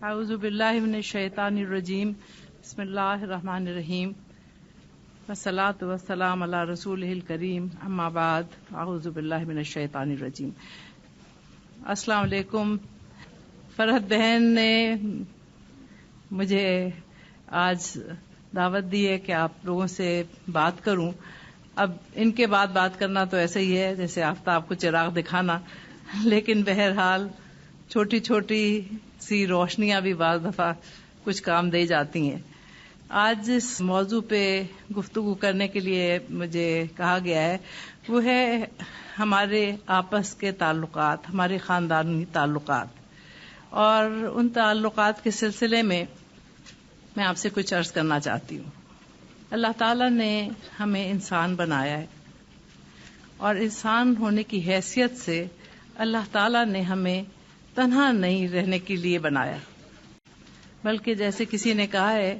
اعوذ باللہ من الشیطان الرجیم بسم اللہ الرحمن الرحیم والصلاۃ والسلام علی رسولہ الکریم اما بعد اعوذ باللہ من الشیطان الرجیم۔ السلام علیکم۔ فرحت بہن نے مجھے آج دعوت دی ہے کہ آپ لوگوں سے بات کروں۔ اب ان کے بعد بات کرنا تو ایسے ہی ہے جیسے آفتاب کو چراغ دکھانا، لیکن بہرحال چھوٹی چھوٹی سی روشنیاں بھی بعض دفعہ کچھ کام دے جاتی ہیں۔ آج اس موضوع پہ گفتگو کرنے کے لیے مجھے کہا گیا ہے، وہ ہے ہمارے آپس کے تعلقات، ہمارے خاندانی تعلقات، اور ان تعلقات کے سلسلے میں میں آپ سے کچھ عرض کرنا چاہتی ہوں۔ اللہ تعالیٰ نے ہمیں انسان بنایا ہے، اور انسان ہونے کی حیثیت سے اللہ تعالیٰ نے ہمیں تنہا نہیں رہنے کے لیے بنایا، بلکہ جیسے کسی نے کہا ہے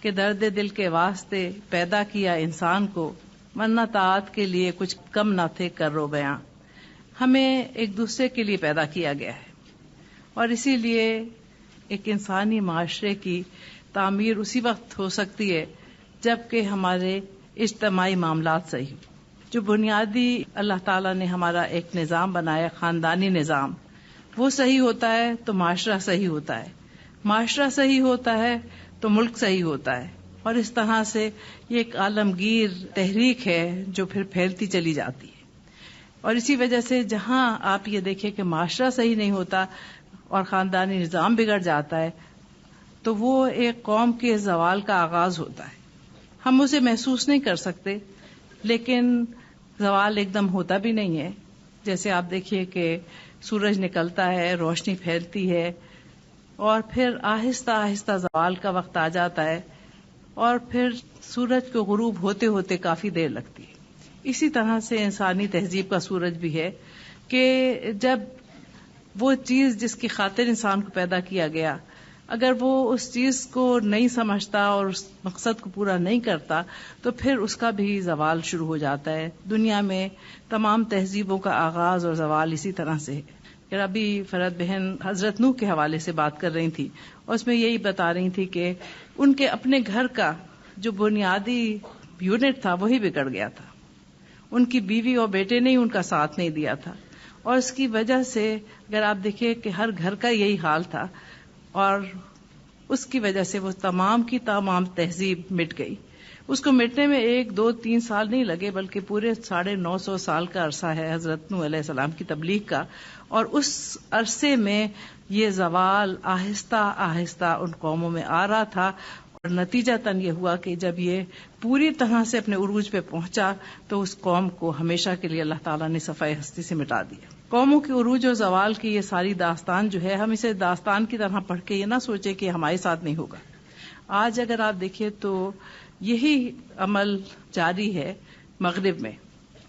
کہ درد دل کے واسطے پیدا کیا انسان کو، ورنہ طاعت کے لیے کچھ کم نہ تھے کرو بیاں۔ ہمیں ایک دوسرے کے لیے پیدا کیا گیا ہے، اور اسی لیے ایک انسانی معاشرے کی تعمیر اسی وقت ہو سکتی ہے جب کہ ہمارے اجتماعی معاملات صحیح ہوں۔ جو بنیادی اللہ تعالیٰ نے ہمارا ایک نظام بنایا، خاندانی نظام، وہ صحیح ہوتا ہے تو معاشرہ صحیح ہوتا ہے، معاشرہ صحیح ہوتا ہے تو ملک صحیح ہوتا ہے، اور اس طرح سے یہ ایک عالمگیر تحریک ہے جو پھر پھیلتی چلی جاتی ہے۔ اور اسی وجہ سے جہاں آپ یہ دیکھیں کہ معاشرہ صحیح نہیں ہوتا اور خاندانی نظام بگڑ جاتا ہے، تو وہ ایک قوم کے زوال کا آغاز ہوتا ہے۔ ہم اسے محسوس نہیں کر سکتے، لیکن زوال ایک دم ہوتا بھی نہیں ہے۔ جیسے آپ دیکھیے کہ سورج نکلتا ہے، روشنی پھیلتی ہے، اور پھر آہستہ آہستہ زوال کا وقت آ جاتا ہے، اور پھر سورج کو غروب ہوتے ہوتے کافی دیر لگتی ہے۔ اسی طرح سے انسانی تہذیب کا سورج بھی ہے کہ جب وہ چیز جس کی خاطر انسان کو پیدا کیا گیا، اگر وہ اس چیز کو نہیں سمجھتا اور اس مقصد کو پورا نہیں کرتا، تو پھر اس کا بھی زوال شروع ہو جاتا ہے۔ دنیا میں تمام تہذیبوں کا آغاز اور زوال اسی طرح سے ہے۔ ابھی فرحت بہن حضرت نوح کے حوالے سے بات کر رہی تھی، اور اس میں یہی بتا رہی تھی کہ ان کے اپنے گھر کا جو بنیادی یونٹ تھا وہی بگڑ گیا تھا۔ ان کی بیوی اور بیٹے نے ان کا ساتھ نہیں دیا تھا، اور اس کی وجہ سے اگر آپ دیکھیں کہ ہر گھر کا یہی حال تھا، اور اس کی وجہ سے وہ تمام کی تمام تہذیب مٹ گئی۔ اس کو مٹنے میں 1 2 3 سال نہیں لگے، بلکہ پورے 950 سال کا عرصہ ہے حضرت نوح علیہ السلام کی تبلیغ کا، اور اس عرصے میں یہ زوال آہستہ آہستہ ان قوموں میں آ رہا تھا، اور نتیجتاً یہ ہوا کہ جب یہ پوری طرح سے اپنے عروج پہ پہنچا تو اس قوم کو ہمیشہ کے لیے اللہ تعالیٰ نے صفحہ ہستی سے مٹا دیا۔ قوموں کے عروج و زوال کی یہ ساری داستان جو ہے، ہم اسے داستان کی طرح پڑھ کے یہ نہ سوچے کہ ہمارے ساتھ نہیں ہوگا۔ آج اگر آپ دیکھیں تو یہی عمل جاری ہے مغرب میں۔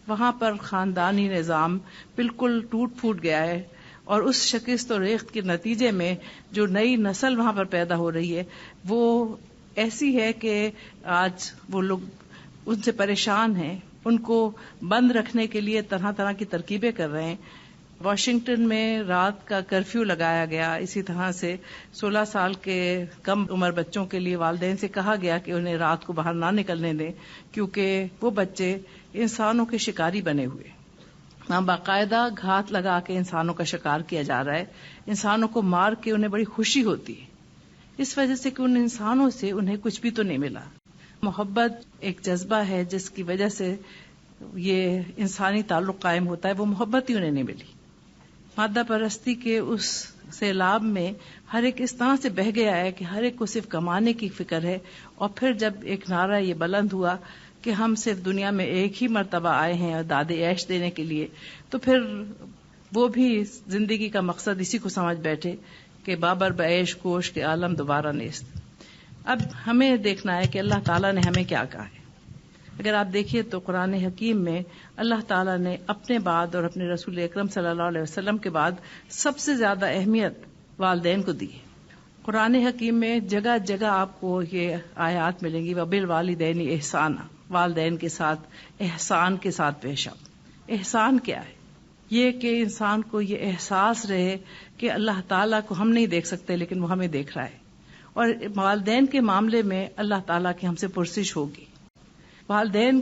وہاں پر خاندانی نظام بالکل ٹوٹ پھوٹ گیا ہے، اور اس شکست و ریخت کے نتیجے میں جو نئی نسل وہاں پر پیدا ہو رہی ہے وہ ایسی ہے کہ آج وہ لوگ ان سے پریشان ہیں، ان کو بند رکھنے کے لیے طرح طرح کی ترکیبیں کر رہے ہیں۔ واشنگٹن میں رات کا کرفیو لگایا گیا، اسی طرح سے 16 سال کے کم عمر بچوں کے لیے والدین سے کہا گیا کہ انہیں رات کو باہر نہ نکلنے دیں، کیونکہ وہ بچے انسانوں کے شکاری بنے ہوئے۔ وہاں باقاعدہ گھات لگا کے انسانوں کا شکار کیا جا رہا ہے، انسانوں کو مار کے انہیں بڑی خوشی ہوتی ہے، اس وجہ سے کہ ان انسانوں سے انہیں کچھ بھی تو نہیں ملا۔ محبت ایک جذبہ ہے جس کی وجہ سے یہ انسانی تعلق قائم ہوتا ہے، وہ محبت ہی انہیں نہیں ملی۔ مادہ پرستی کے اس سیلاب میں ہر ایک اس طرح سے بہہ گیا ہے کہ ہر ایک کو صرف کمانے کی فکر ہے، اور پھر جب ایک نعرہ یہ بلند ہوا کہ ہم صرف دنیا میں ایک ہی مرتبہ آئے ہیں اور داد عیش دینے کے لیے، تو پھر وہ بھی زندگی کا مقصد اسی کو سمجھ بیٹھے کہ بابر بعیش کوش کے عالم دوبارہ نیست۔ اب ہمیں دیکھنا ہے کہ اللہ تعالیٰ نے ہمیں کیا کہا ہے۔ اگر آپ دیکھیے تو قرآن حکیم میں اللہ تعالیٰ نے اپنے بعد اور اپنے رسول اکرم صلی اللہ علیہ وسلم کے بعد سب سے زیادہ اہمیت والدین کو دی ہے۔ قرآن حکیم میں جگہ جگہ آپ کو یہ آیات ملیں گی، وَبِالْوَالِدَيْنِ احسانا، والدین کے ساتھ احسان کے ساتھ پیش آؤ۔ احسان کیا ہے؟ یہ کہ انسان کو یہ احساس رہے کہ اللہ تعالیٰ کو ہم نہیں دیکھ سکتے لیکن وہ ہمیں دیکھ رہا ہے. اور والدین کے معاملے میں اللہ تعالیٰ کی ہم سے پرسش ہوگی. والدین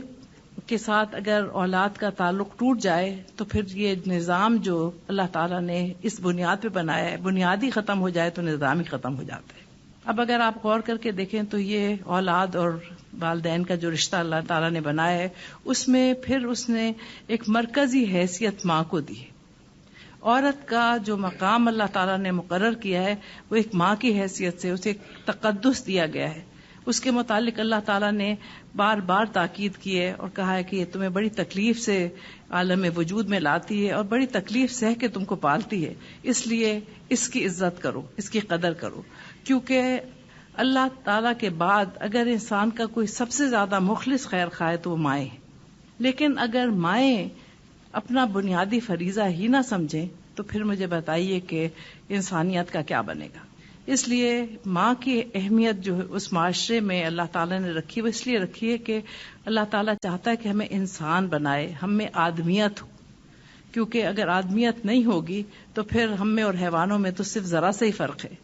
کے ساتھ اگر اولاد کا تعلق ٹوٹ جائے تو پھر یہ نظام جو اللہ تعالیٰ نے اس بنیاد پہ بنایا ہے، بنیاد ہی ختم ہو جائے تو نظام ہی ختم ہو جاتا ہے. اب اگر آپ غور کر کے دیکھیں تو یہ اولاد اور والدین کا جو رشتہ اللہ تعالیٰ نے بنایا ہے، اس میں پھر اس نے ایک مرکزی حیثیت ماں کو دی ہے. عورت کا جو مقام اللہ تعالیٰ نے مقرر کیا ہے وہ ایک ماں کی حیثیت سے اسے ایک تقدس دیا گیا ہے. اس کے متعلق اللہ تعالیٰ نے بار بار تاکید کی ہے اور کہا ہے کہ یہ تمہیں بڑی تکلیف سے عالم وجود میں لاتی ہے اور بڑی تکلیف سہ کے تم کو پالتی ہے، اس لیے اس کی عزت کرو، اس کی قدر کرو. کیونکہ اللہ تعالیٰ کے بعد اگر انسان کا کوئی سب سے زیادہ مخلص خیر خواہ ہے تو وہ مائیں ہیں. لیکن اگر مائیں اپنا بنیادی فریضہ ہی نہ سمجھیں تو پھر مجھے بتائیے کہ انسانیت کا کیا بنے گا. اس لیے ماں کی اہمیت جو اس معاشرے میں اللہ تعالیٰ نے رکھی وہ اس لیے رکھی ہے کہ اللہ تعالیٰ چاہتا ہے کہ ہمیں انسان بنائے، ہم میں آدمیت ہو. کیونکہ اگر آدمیت نہیں ہوگی تو پھر ہم میں اور حیوانوں میں تو صرف ذرا سے ہی فرق ہے.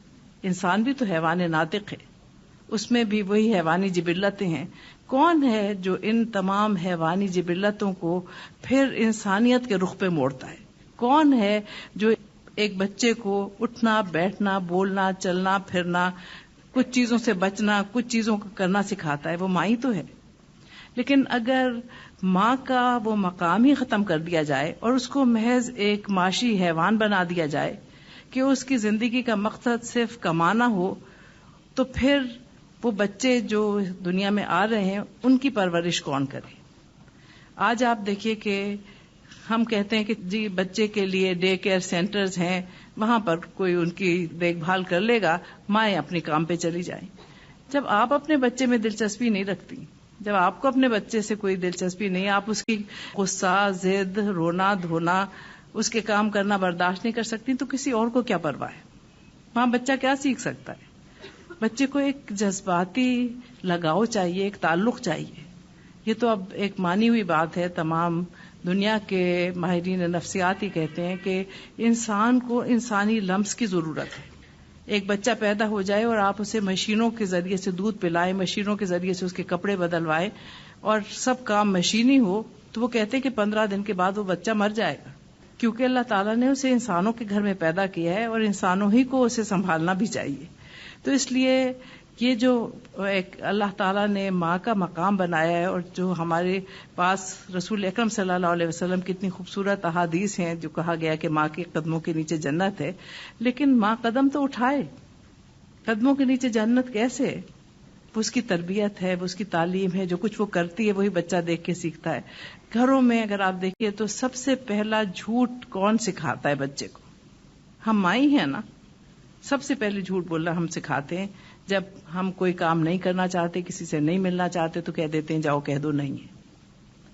انسان بھی تو حیوان ناطق ہے، اس میں بھی وہی حیوانی جبلتیں ہیں. کون ہے جو ان تمام حیوانی جبلتوں کو پھر انسانیت کے رخ پہ موڑتا ہے؟ کون ہے جو ایک بچے کو اٹھنا، بیٹھنا، بولنا، چلنا، پھرنا، کچھ چیزوں سے بچنا، کچھ چیزوں کو کرنا سکھاتا ہے؟ وہ ماں ہی تو ہے. لیکن اگر ماں کا وہ مقام ہی ختم کر دیا جائے اور اس کو محض ایک معاشی حیوان بنا دیا جائے کہ اس کی زندگی کا مقصد صرف کمانا ہو، تو پھر وہ بچے جو دنیا میں آ رہے ہیں ان کی پرورش کون کرے؟ آج آپ دیکھیے کہ ہم کہتے ہیں کہ جی بچے کے لیے ڈے کیئر سینٹرز ہیں، وہاں پر کوئی ان کی دیکھ بھال کر لے گا، مائیں اپنے کام پہ چلی جائیں. جب آپ اپنے بچے میں دلچسپی نہیں رکھتی، جب آپ کو اپنے بچے سے کوئی دلچسپی نہیں، آپ اس کی غصہ، ضد، رونا دھونا، اس کے کام کرنا برداشت نہیں کر سکتی تو کسی اور کو کیا پرواہ ہے؟ وہاں بچہ کیا سیکھ سکتا ہے؟ بچے کو ایک جذباتی لگاؤ چاہیے، ایک تعلق چاہیے. یہ تو اب ایک مانی ہوئی بات ہے، تمام دنیا کے ماہرین نفسیات ہی کہتے ہیں کہ انسان کو انسانی لمس کی ضرورت ہے. ایک بچہ پیدا ہو جائے اور آپ اسے مشینوں کے ذریعے سے دودھ پلائیں، مشینوں کے ذریعے سے اس کے کپڑے بدلوائیں اور سب کام مشینی ہو، تو وہ کہتے ہیں کہ 15 دن کے بعد وہ بچہ مر جائے گا. کیونکہ اللہ تعالیٰ نے اسے انسانوں کے گھر میں پیدا کیا ہے اور انسانوں ہی کو اسے سنبھالنا بھی چاہیے. تو اس لیے یہ جو ایک اللہ تعالیٰ نے ماں کا مقام بنایا ہے، اور جو ہمارے پاس رسول اکرم صلی اللہ علیہ وسلم کی اتنی خوبصورت احادیث ہیں جو کہا گیا کہ ماں کے قدموں کے نیچے جنت ہے، لیکن ماں قدم تو اٹھائے، قدموں کے نیچے جنت کیسے؟ وہ اس کی تربیت ہے، وہ اس کی تعلیم ہے، جو کچھ وہ کرتی ہے وہی بچہ دیکھ کے سیکھتا ہے. گھروں میں اگر آپ دیکھیے تو سب سے پہلا جھوٹ کون سکھاتا ہے بچے کو؟ ہم مائیں ہیں نا. سب سے پہلے جھوٹ بولنا ہم سکھاتے ہیں. جب ہم کوئی کام نہیں کرنا چاہتے، کسی سے نہیں ملنا چاہتے تو کہہ دیتے ہیں جاؤ کہہ دو نہیں ہے.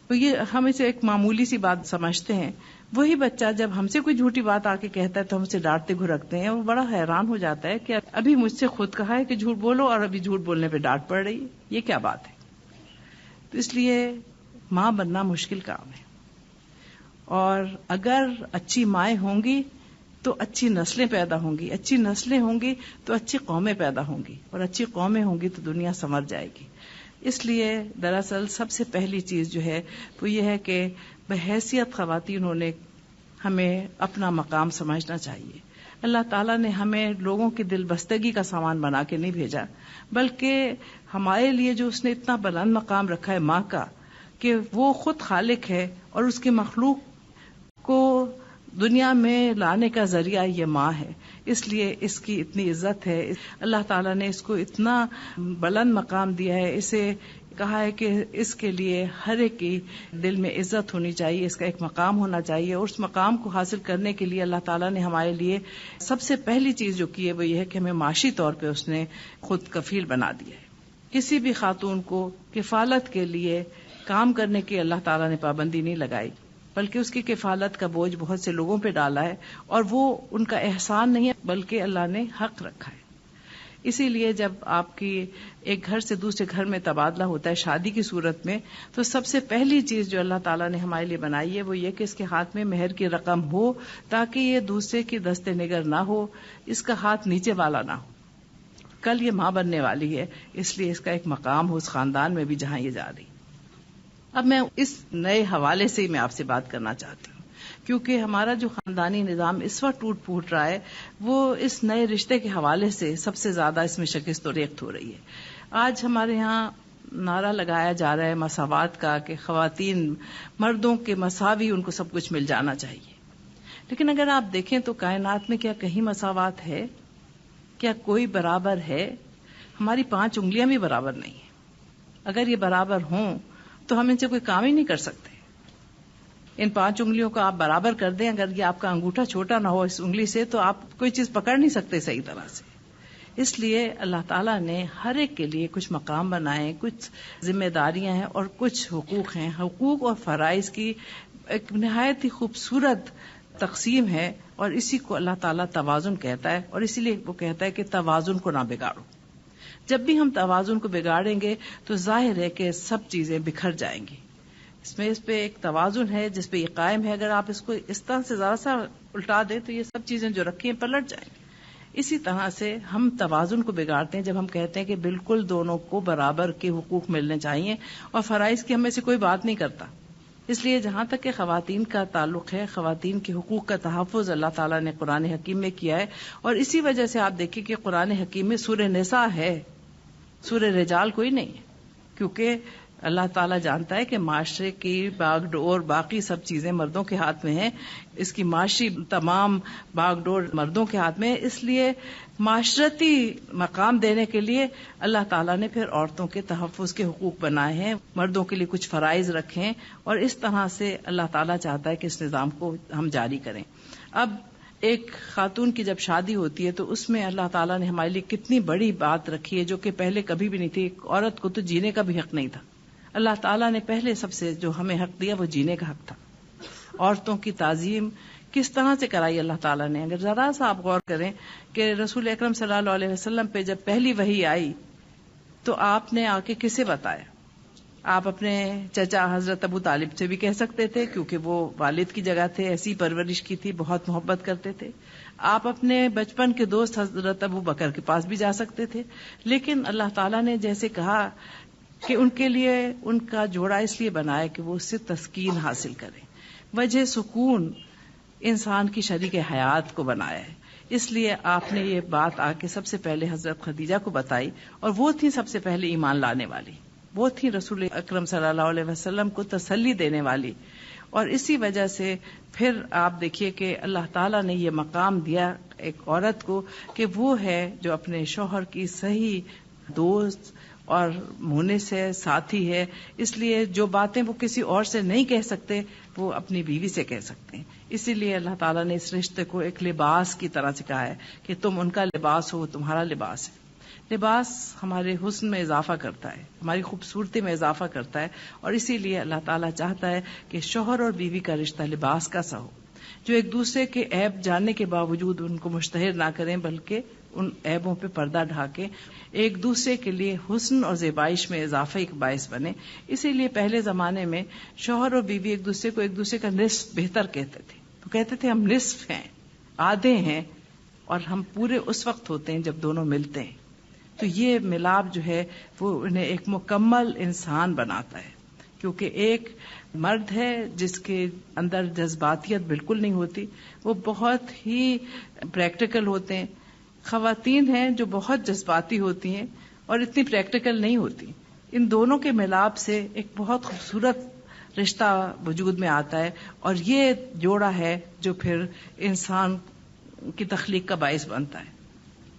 تو یہ ہم اسے ایک معمولی سی بات سمجھتے ہیں. وہی بچہ جب ہم سے کوئی جھوٹی بات آ کے کہتا ہے تو ہم اسے ڈانٹتے گھرکتے ہیں. وہ بڑا حیران ہو جاتا ہے کہ ابھی مجھ سے خود کہا ہے کہ جھوٹ بولو اور ابھی جھوٹ بولنے پہ ڈانٹ پڑ رہی ہے، یہ کیا بات ہے؟ تو اس لیے ماں بننا مشکل کام ہے. اور اگر اچھی مائیں ہوں گی تو اچھی نسلیں پیدا ہوں گی، اچھی نسلیں ہوں گی تو اچھی قومیں پیدا ہوں گی، اور اچھی قومیں ہوں گی تو دنیا سنور جائے گی. اس لیے دراصل سب سے پہلی چیز جو ہے وہ یہ ہے کہ بحیثیت خواتینوں نے ہمیں اپنا مقام سمجھنا چاہیے. اللہ تعالیٰ نے ہمیں لوگوں کی دل بستگی کا سامان بنا کے نہیں بھیجا، بلکہ ہمارے لیے جو اس نے اتنا بلند مقام رکھا ہے ماں کا، کہ وہ خود خالق ہے اور اس کی مخلوق کو دنیا میں لانے کا ذریعہ یہ ماں ہے. اس لیے اس کی اتنی عزت ہے. اللہ تعالیٰ نے اس کو اتنا بلند مقام دیا ہے، اسے کہا ہے کہ اس کے لیے ہر ایک کی دل میں عزت ہونی چاہیے، اس کا ایک مقام ہونا چاہیے. اور اس مقام کو حاصل کرنے کے لیے اللہ تعالیٰ نے ہمارے لیے سب سے پہلی چیز جو کی ہے وہ یہ ہے کہ ہمیں معاشی طور پہ اس نے خود کفیل بنا دیا ہے. کسی بھی خاتون کو کفالت کے لیے کام کرنے کی اللہ تعالیٰ نے پابندی نہیں لگائی، بلکہ اس کی کفالت کا بوجھ بہت سے لوگوں پہ ڈالا ہے، اور وہ ان کا احسان نہیں ہے بلکہ اللہ نے حق رکھا ہے. اسی لیے جب آپ کی ایک گھر سے دوسرے گھر میں تبادلہ ہوتا ہے شادی کی صورت میں، تو سب سے پہلی چیز جو اللہ تعالیٰ نے ہمارے لیے بنائی ہے وہ یہ کہ اس کے ہاتھ میں مہر کی رقم ہو، تاکہ یہ دوسرے کی دست نگر نہ ہو، اس کا ہاتھ نیچے والا نہ ہو. کل یہ ماں بننے والی ہے، اس لیے اس کا ایک مقام ہو اس خاندان میں بھی جہاں یہ جا رہی. اب میں اس نئے حوالے سے میں آپ سے بات کرنا چاہتی ہوں، کیونکہ ہمارا جو خاندانی نظام اس وقت ٹوٹ پھوٹ رہا ہے وہ اس نئے رشتے کے حوالے سے سب سے زیادہ اس میں شکست و ریخت ہو رہی ہے. آج ہمارے ہاں نعرہ لگایا جا رہا ہے مساوات کا، کہ خواتین مردوں کے مساوی ان کو سب کچھ مل جانا چاہیے. لیکن اگر آپ دیکھیں تو کائنات میں کیا کہیں مساوات ہے؟ کیا کوئی برابر ہے؟ ہماری 5 انگلیاں بھی برابر نہیں ہیں. اگر یہ برابر ہوں تو ہم ان سے کوئی کام ہی نہیں کر سکتے. ان 5 انگلیوں کو آپ برابر کر دیں، اگر یہ آپ کا انگوٹھا چھوٹا نہ ہو اس انگلی سے تو آپ کوئی چیز پکڑ نہیں سکتے صحیح طرح سے. اس لیے اللہ تعالیٰ نے ہر ایک کے لیے کچھ مقام بنائے، کچھ ذمہ داریاں ہیں اور کچھ حقوق ہیں. حقوق اور فرائض کی ایک نہایت ہی خوبصورت تقسیم ہے، اور اسی کو اللہ تعالیٰ توازن کہتا ہے، اور اسی لیے وہ کہتا ہے کہ توازن کو نہ بگاڑو. جب بھی ہم توازن کو بگاڑیں گے تو ظاہر ہے کہ سب چیزیں بکھر جائیں گی. اس پہ ایک توازن ہے جس پہ یہ قائم ہے. اگر آپ اس کو اس طرح سے ذرا سا الٹا دیں تو یہ سب چیزیں جو رکھی ہیں پلٹ جائیں گی. اسی طرح سے ہم توازن کو بگاڑتے ہیں جب ہم کہتے ہیں کہ بالکل دونوں کو برابر کے حقوق ملنے چاہیے، اور فرائض کی ہم میں سے کوئی بات نہیں کرتا. اس لیے جہاں تک کہ خواتین کا تعلق ہے، خواتین کے حقوق کا تحفظ اللہ تعالیٰ نے قرآن حکیم میں کیا ہے. اور اسی وجہ سے آپ دیکھیں کہ قرآن حکیم میں سورہ نساء ہے، سورہ رجال کوئی نہیں ہے، کیونکہ اللہ تعالیٰ جانتا ہے کہ معاشرے کی باغ ڈور باقی سب چیزیں مردوں کے ہاتھ میں ہیں. اس کی معاشی تمام باغ ڈور مردوں کے ہاتھ میں ہے. اس لیے معاشرتی مقام دینے کے لیے اللہ تعالیٰ نے پھر عورتوں کے تحفظ کے حقوق بنائے ہیں، مردوں کے لیے کچھ فرائض رکھیں، اور اس طرح سے اللہ تعالیٰ چاہتا ہے کہ اس نظام کو ہم جاری کریں. اب ایک خاتون کی جب شادی ہوتی ہے تو اس میں اللہ تعالیٰ نے ہمارے لیے کتنی بڑی بات رکھی ہے جو کہ پہلے کبھی بھی نہیں تھی. ایک عورت کو تو جینے کا بھی حق نہیں تھا. اللہ تعالیٰ نے پہلے سب سے جو ہمیں حق دیا وہ جینے کا حق تھا. عورتوں کی تعظیم کس طرح سے کرائی اللہ تعالیٰ نے؟ اگر ذرا سا آپ غور کریں کہ رسول اکرم صلی اللہ علیہ وسلم پہ جب پہلی وحی آئی تو آپ نے آ کے کسے بتایا؟ آپ اپنے چچا حضرت ابو طالب سے بھی کہہ سکتے تھے کیونکہ وہ والد کی جگہ تھے، ایسی پرورش کی تھی، بہت محبت کرتے تھے. آپ اپنے بچپن کے دوست حضرت ابو بکر کے پاس بھی جا سکتے تھے. لیکن اللہ تعالیٰ نے جیسے کہا کہ ان کے لیے ان کا جوڑا اس لیے بنایا کہ وہ اس سے تسکین حاصل کریں. وجہ سکون انسان کی شریک حیات کو بنایا ہے. اس لیے آپ نے یہ بات آ کے سب سے پہلے حضرت خدیجہ کو بتائی، اور وہ تھی سب سے پہلے ایمان لانے والی، وہ تھی رسول اکرم صلی اللہ علیہ وسلم کو تسلی دینے والی. اور اسی وجہ سے پھر آپ دیکھیے کہ اللہ تعالیٰ نے یہ مقام دیا ایک عورت کو کہ وہ ہے جو اپنے شوہر کی صحیح دوست اور مونس ہے، ساتھی ہے. اس لیے جو باتیں وہ کسی اور سے نہیں کہہ سکتے وہ اپنی بیوی سے کہہ سکتے ہیں. اسی لیے اللہ تعالیٰ نے اس رشتے کو ایک لباس کی طرح سے کہا ہے کہ تم ان کا لباس ہو، تمہارا لباس ہے. لباس ہمارے حسن میں اضافہ کرتا ہے، ہماری خوبصورتی میں اضافہ کرتا ہے، اور اسی لیے اللہ تعالیٰ چاہتا ہے کہ شوہر اور بیوی کا رشتہ لباس کا سا ہو، جو ایک دوسرے کے عیب جاننے کے باوجود ان کو مشتہر نہ کریں بلکہ ان عیبوں پہ پردہ ڈھاکیں، ایک دوسرے کے لیے حسن اور زیبائش میں اضافہ ایک باعث بنے. اسی لیے پہلے زمانے میں شوہر اور بیوی ایک دوسرے کا نصف بہتر کہتے تھے. تو کہتے تھے ہم نصف ہیں، آدھے ہیں، اور ہم پورے اس وقت ہوتے ہیں جب دونوں ملتے ہیں. تو یہ ملاپ جو ہے وہ انہیں ایک مکمل انسان بناتا ہے، کیونکہ ایک مرد ہے جس کے اندر جذباتیت بالکل نہیں ہوتی، وہ بہت ہی پریکٹیکل ہوتے ہیں. خواتین ہیں جو بہت جذباتی ہوتی ہیں اور اتنی پریکٹیکل نہیں ہوتی. ان دونوں کے ملاپ سے ایک بہت خوبصورت رشتہ وجود میں آتا ہے، اور یہ جوڑا ہے جو پھر انسان کی تخلیق کا باعث بنتا ہے.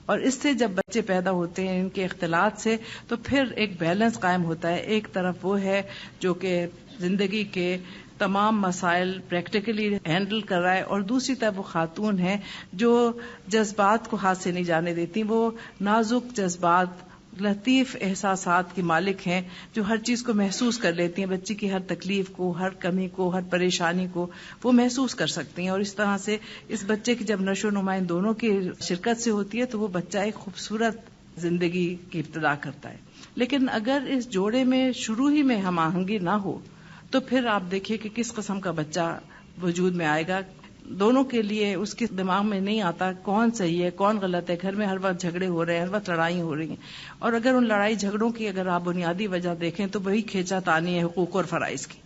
اور اس سے جب بچے پیدا ہوتے ہیں ان کے اختلاط سے تو پھر ایک بیلنس قائم ہوتا ہے. ایک طرف وہ ہے جو کہ زندگی کے تمام مسائل پریکٹیکلی ہینڈل کر رہا ہے، اور دوسری طرف وہ خاتون ہیں جو جذبات کو ہاتھ سے نہیں جانے دیتی. وہ نازک جذبات، لطیف احساسات کی مالک ہیں جو ہر چیز کو محسوس کر لیتی ہیں، بچی کی ہر تکلیف کو، ہر کمی کو، ہر پریشانی کو وہ محسوس کر سکتی ہیں. اور اس طرح سے اس بچے کی جب نشو و نما ان دونوں کی شرکت سے ہوتی ہے تو وہ بچہ ایک خوبصورت زندگی کی ابتدا کرتا ہے. لیکن اگر اس جوڑے میں شروع ہی میں ہم آہنگی نہ ہو تو پھر آپ دیکھیے کہ کس قسم کا بچہ وجود میں آئے گا. دونوں کے لیے اس کے دماغ میں نہیں آتا کون صحیح ہے کون غلط ہے. گھر میں ہر وقت جھگڑے ہو رہے ہیں, ہر وقت لڑائی ہو رہی ہیں, اور اگر ان لڑائی جھگڑوں کی اگر آپ بنیادی وجہ دیکھیں تو وہی کھینچا تانی ہے حقوق اور فرائض کی.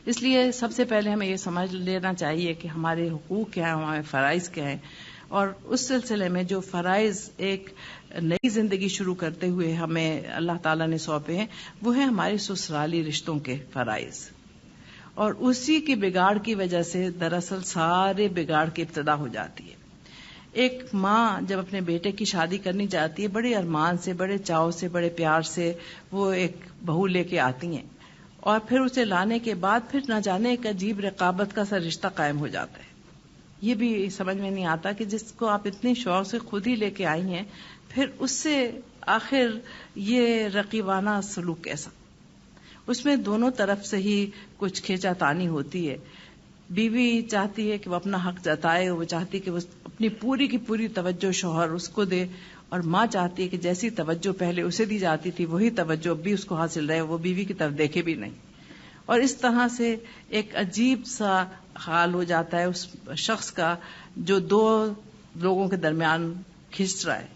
اس لیے سب سے پہلے ہمیں یہ سمجھ لینا چاہیے کہ ہمارے حقوق کیا ہیں, ہمارے فرائض کیا ہیں, اور اس سلسلے میں جو فرائض ایک نئی زندگی شروع کرتے ہوئے ہمیں اللہ تعالیٰ نے سونپے ہیں وہ ہیں ہمارے سسرالی رشتوں کے فرائض. اور اسی کی بگاڑ کی وجہ سے دراصل سارے بگاڑ کی ابتدا ہو جاتی ہے. ایک ماں جب اپنے بیٹے کی شادی کرنی چاہتی ہے بڑے ارمان سے, بڑے چاؤ سے, بڑے پیار سے وہ ایک بہو لے کے آتی ہیں, اور پھر اسے لانے کے بعد پھر نہ جانے ایک عجیب رقابت کا سا رشتہ قائم ہو جاتا ہے. یہ بھی سمجھ میں نہیں آتا کہ جس کو آپ اتنی شوق سے خود ہی لے کے آئی ہیں پھر اس سے آخر یہ رقیبانہ سلوک کیسا. اس میں دونوں طرف سے ہی کچھ کھینچا تانی ہوتی ہے. بیوی چاہتی ہے کہ وہ اپنا حق جتائے, وہ چاہتی ہے کہ وہ اپنی پوری کی پوری توجہ شوہر اس کو دے, اور ماں چاہتی ہے کہ جیسی توجہ پہلے اسے دی جاتی تھی وہی توجہ اب بھی اس کو حاصل رہے, وہ بیوی کی طرف دیکھے بھی نہیں. اور اس طرح سے ایک عجیب سا حال ہو جاتا ہے اس شخص کا جو دو لوگوں کے درمیان کھنچ رہا ہے.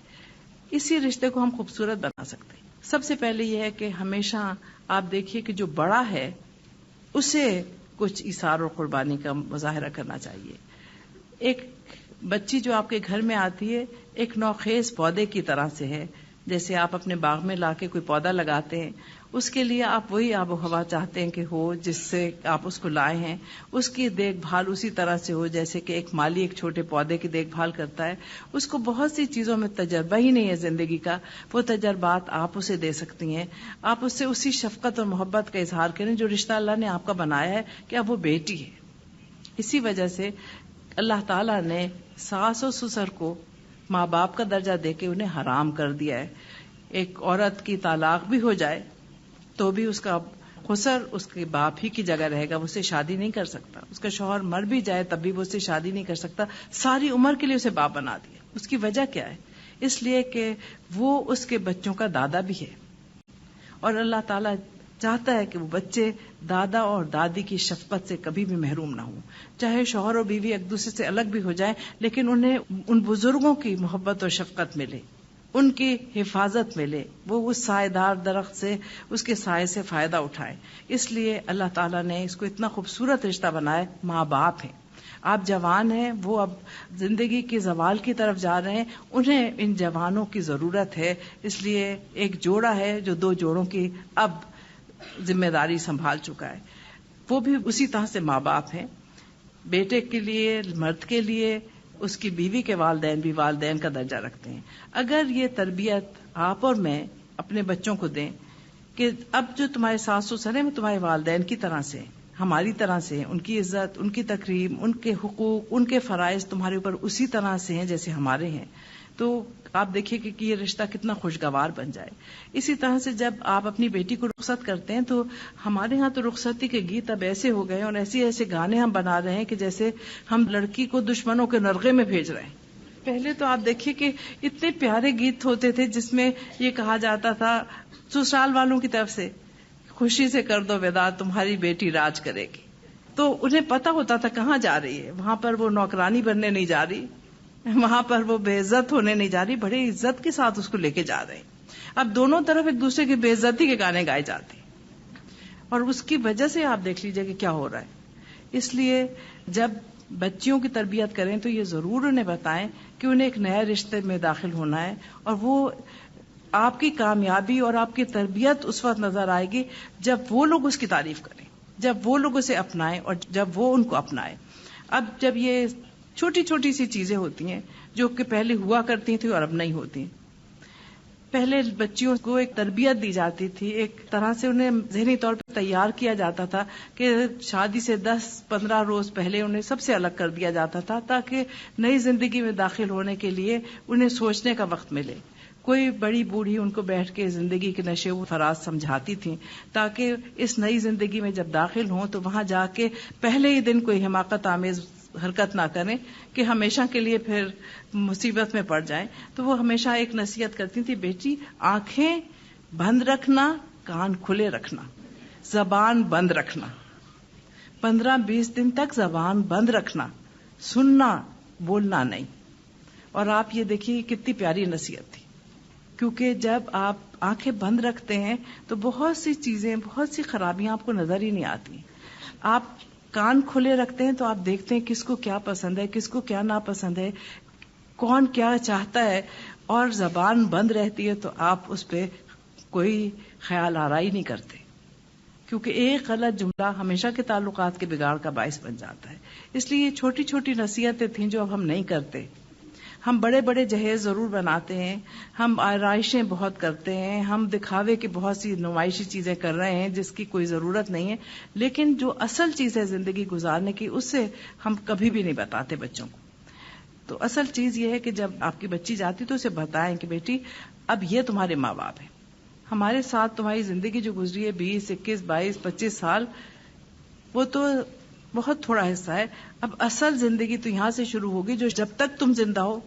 اسی رشتے کو ہم خوبصورت بنا سکتے ہیں. سب سے پہلے یہ ہے کہ ہمیشہ آپ دیکھیے کہ جو بڑا ہے اسے کچھ ایثار اور قربانی کا مظاہرہ کرنا چاہیے. ایک بچی جو آپ کے گھر میں آتی ہے ایک نوخیز پودے کی طرح سے ہے. جیسے آپ اپنے باغ میں لا کے کوئی پودا لگاتے ہیں, اس کے لیے آپ وہی آب و ہوا چاہتے ہیں کہ ہو جس سے آپ اس کو لائے ہیں. اس کی دیکھ بھال اسی طرح سے ہو جیسے کہ ایک مالی ایک چھوٹے پودے کی دیکھ بھال کرتا ہے. اس کو بہت سی چیزوں میں تجربہ ہی نہیں ہے زندگی کا, وہ تجربات آپ اسے دے سکتی ہیں. آپ اس سے اسی شفقت اور محبت کا اظہار کریں جو رشتہ اللہ نے آپ کا بنایا ہے کہ اب وہ بیٹی ہے. اسی وجہ سے اللہ تعالیٰ نے ساس و سسر کو ماں باپ کا درجہ دے کے انہیں حرام کر دیا ہے. ایک عورت کی طلاق بھی ہو جائے تو بھی اس کا خسر اس کے باپ ہی کی جگہ رہے گا, وہ اس سے شادی نہیں کر سکتا. اس کا شوہر مر بھی جائے تب بھی وہ اس سے شادی نہیں کر سکتا. ساری عمر کے لیے اسے باپ بنا دیا. اس کی وجہ کیا ہے؟ اس لیے کہ وہ اس کے بچوں کا دادا بھی ہے, اور اللہ تعالیٰ چاہتا ہے کہ وہ بچے دادا اور دادی کی شفقت سے کبھی بھی محروم نہ ہوں. چاہے شوہر اور بیوی ایک دوسرے سے الگ بھی ہو جائیں لیکن انہیں ان بزرگوں کی محبت اور شفقت ملے, ان کی حفاظت ملے, وہ اس سائے دار درخت سے اس کے سائے سے فائدہ اٹھائے. اس لیے اللہ تعالیٰ نے اس کو اتنا خوبصورت رشتہ بنایا. ماں باپ ہیں, آپ جوان ہیں, وہ اب زندگی کے زوال کی طرف جا رہے ہیں, انہیں ان جوانوں کی ضرورت ہے. اس لیے ایک جوڑا ہے جو دو جوڑوں کی اب ذمہ داری سنبھال چکا ہے, وہ بھی اسی طرح سے ماں باپ ہیں. بیٹے کے لیے, مرد کے لیے اس کی بیوی کے والدین بھی والدین کا درجہ رکھتے ہیں. اگر یہ تربیت آپ اور میں اپنے بچوں کو دیں کہ اب جو تمہارے ساس سسر ہیں وہ تمہارے والدین کی طرح سے, ہماری طرح سے, ان کی عزت, ان کی تکریم, ان کے حقوق, ان کے فرائض تمہارے اوپر اسی طرح سے ہیں جیسے ہمارے ہیں, تو آپ دیکھیے کہ یہ رشتہ کتنا خوشگوار بن جائے. اسی طرح سے جب آپ اپنی بیٹی کو رخصت کرتے ہیں تو ہمارے ہاں تو رخصتی کے گیت اب ایسے ہو گئے اور ایسے ایسے گانے ہم بنا رہے ہیں کہ جیسے ہم لڑکی کو دشمنوں کے نرغے میں بھیج رہے ہیں. پہلے تو آپ دیکھیے کہ اتنے پیارے گیت ہوتے تھے جس میں یہ کہا جاتا تھا سسرال والوں کی طرف سے, خوشی سے کر دو ودا تمہاری بیٹی راج کرے گی. تو انہیں پتا ہوتا تھا کہاں جا رہی ہے, وہاں پر وہ نوکرانی بننے نہیں جا رہی, وہاں پر وہ بے عزت ہونے نہیں جا رہی, بڑے عزت کے ساتھ اس کو لے کے جا رہے ہیں. اب دونوں طرف ایک دوسرے کی بے عزتی کے گانے گائے جاتے ہیں, اور اس کی وجہ سے آپ دیکھ لیجئے کہ کیا ہو رہا ہے. اس لیے جب بچیوں کی تربیت کریں تو یہ ضرور انہیں بتائیں کہ انہیں ایک نئے رشتے میں داخل ہونا ہے, اور وہ آپ کی کامیابی اور آپ کی تربیت اس وقت نظر آئے گی جب وہ لوگ اس کی تعریف کریں, جب وہ لوگ اسے اپنائیں اور جب وہ ان کو اپنائیں. اب جب یہ چھوٹی چھوٹی سی چیزیں ہوتی ہیں جو کہ پہلے ہوا کرتی تھیں اور اب نہیں ہوتی. پہلے بچیوں کو ایک تربیت دی جاتی تھی, ایک طرح سے انہیں ذہنی طور پہ تیار کیا جاتا تھا کہ شادی سے 10-15 روز پہلے انہیں سب سے الگ کر دیا جاتا تھا تاکہ نئی زندگی میں داخل ہونے کے لیے انہیں سوچنے کا وقت ملے. کوئی بڑی بوڑھی ان کو بیٹھ کے زندگی کے نشے و فراز سمجھاتی تھیں تاکہ اس نئی زندگی میں جب داخل ہوں تو وہاں جا کے پہلے ہی دن کوئی حماقت آمیز حرکت نہ کریں کہ ہمیشہ کے لیے پھر مصیبت میں پڑ جائیں. تو وہ ہمیشہ ایک نصیحت کرتی تھی، بیٹی آنکھیں بند رکھنا، کان کھلے رکھنا، زبان بند رکھنا، 15-20 دن تک زبان بند رکھنا، سننا بولنا نہیں. اور آپ یہ دیکھیے کتنی پیاری نصیحت تھی، کیونکہ جب آپ آنکھیں بند رکھتے ہیں تو بہت سی چیزیں، بہت سی خرابیاں آپ کو نظر ہی نہیں آتی. آپ کان کھلے رکھتے ہیں تو آپ دیکھتے ہیں کس کو کیا پسند ہے، کس کو کیا ناپسند ہے، کون کیا چاہتا ہے. اور زبان بند رہتی ہے تو آپ اس پہ کوئی خیال آرائی نہیں کرتے، کیونکہ ایک غلط جملہ ہمیشہ کے تعلقات کے بگاڑ کا باعث بن جاتا ہے. اس لیے یہ چھوٹی چھوٹی نصیحتیں تھیں جو اب ہم نہیں کرتے. ہم بڑے بڑے جہیز ضرور بناتے ہیں، ہم آرائشیں بہت کرتے ہیں، ہم دکھاوے کی بہت سی نمائشی چیزیں کر رہے ہیں جس کی کوئی ضرورت نہیں ہے، لیکن جو اصل چیز ہے زندگی گزارنے کی اس سے ہم کبھی بھی نہیں بتاتے بچوں کو. تو اصل چیز یہ ہے کہ جب آپ کی بچی جاتی تو اسے بتائیں کہ بیٹی اب یہ تمہارے ماں باپ ہیں، ہمارے ساتھ تمہاری زندگی جو گزری ہے 20, 21, 22, 25 سال، وہ تو بہت تھوڑا حصہ ہے. اب اصل زندگی تو یہاں سے شروع ہوگی جو جب تک تم زندہ ہو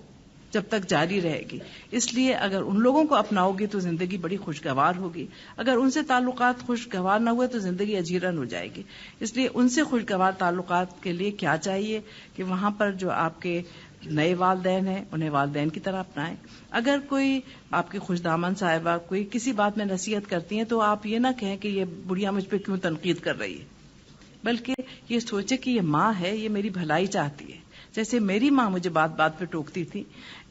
جب تک جاری رہے گی. اس لیے اگر ان لوگوں کو اپناؤ گی تو زندگی بڑی خوشگوار ہوگی، اگر ان سے تعلقات خوشگوار نہ ہوئے تو زندگی اجیرن ہو جائے گی. اس لیے ان سے خوشگوار تعلقات کے لیے کیا چاہیے کہ وہاں پر جو آپ کے نئے والدین ہیں انہیں والدین کی طرح اپنائیں. اگر کوئی آپ کی خوش دامن صاحبہ کوئی کسی بات میں نصیحت کرتی ہیں تو آپ یہ نہ کہیں کہ یہ بڑھیا مجھ پہ کیوں تنقید کر رہی ہے، بلکہ یہ سوچے کہ یہ ماں ہے، یہ میری بھلائی چاہتی ہے. جیسے میری ماں مجھے بات بات پہ ٹوکتی تھی،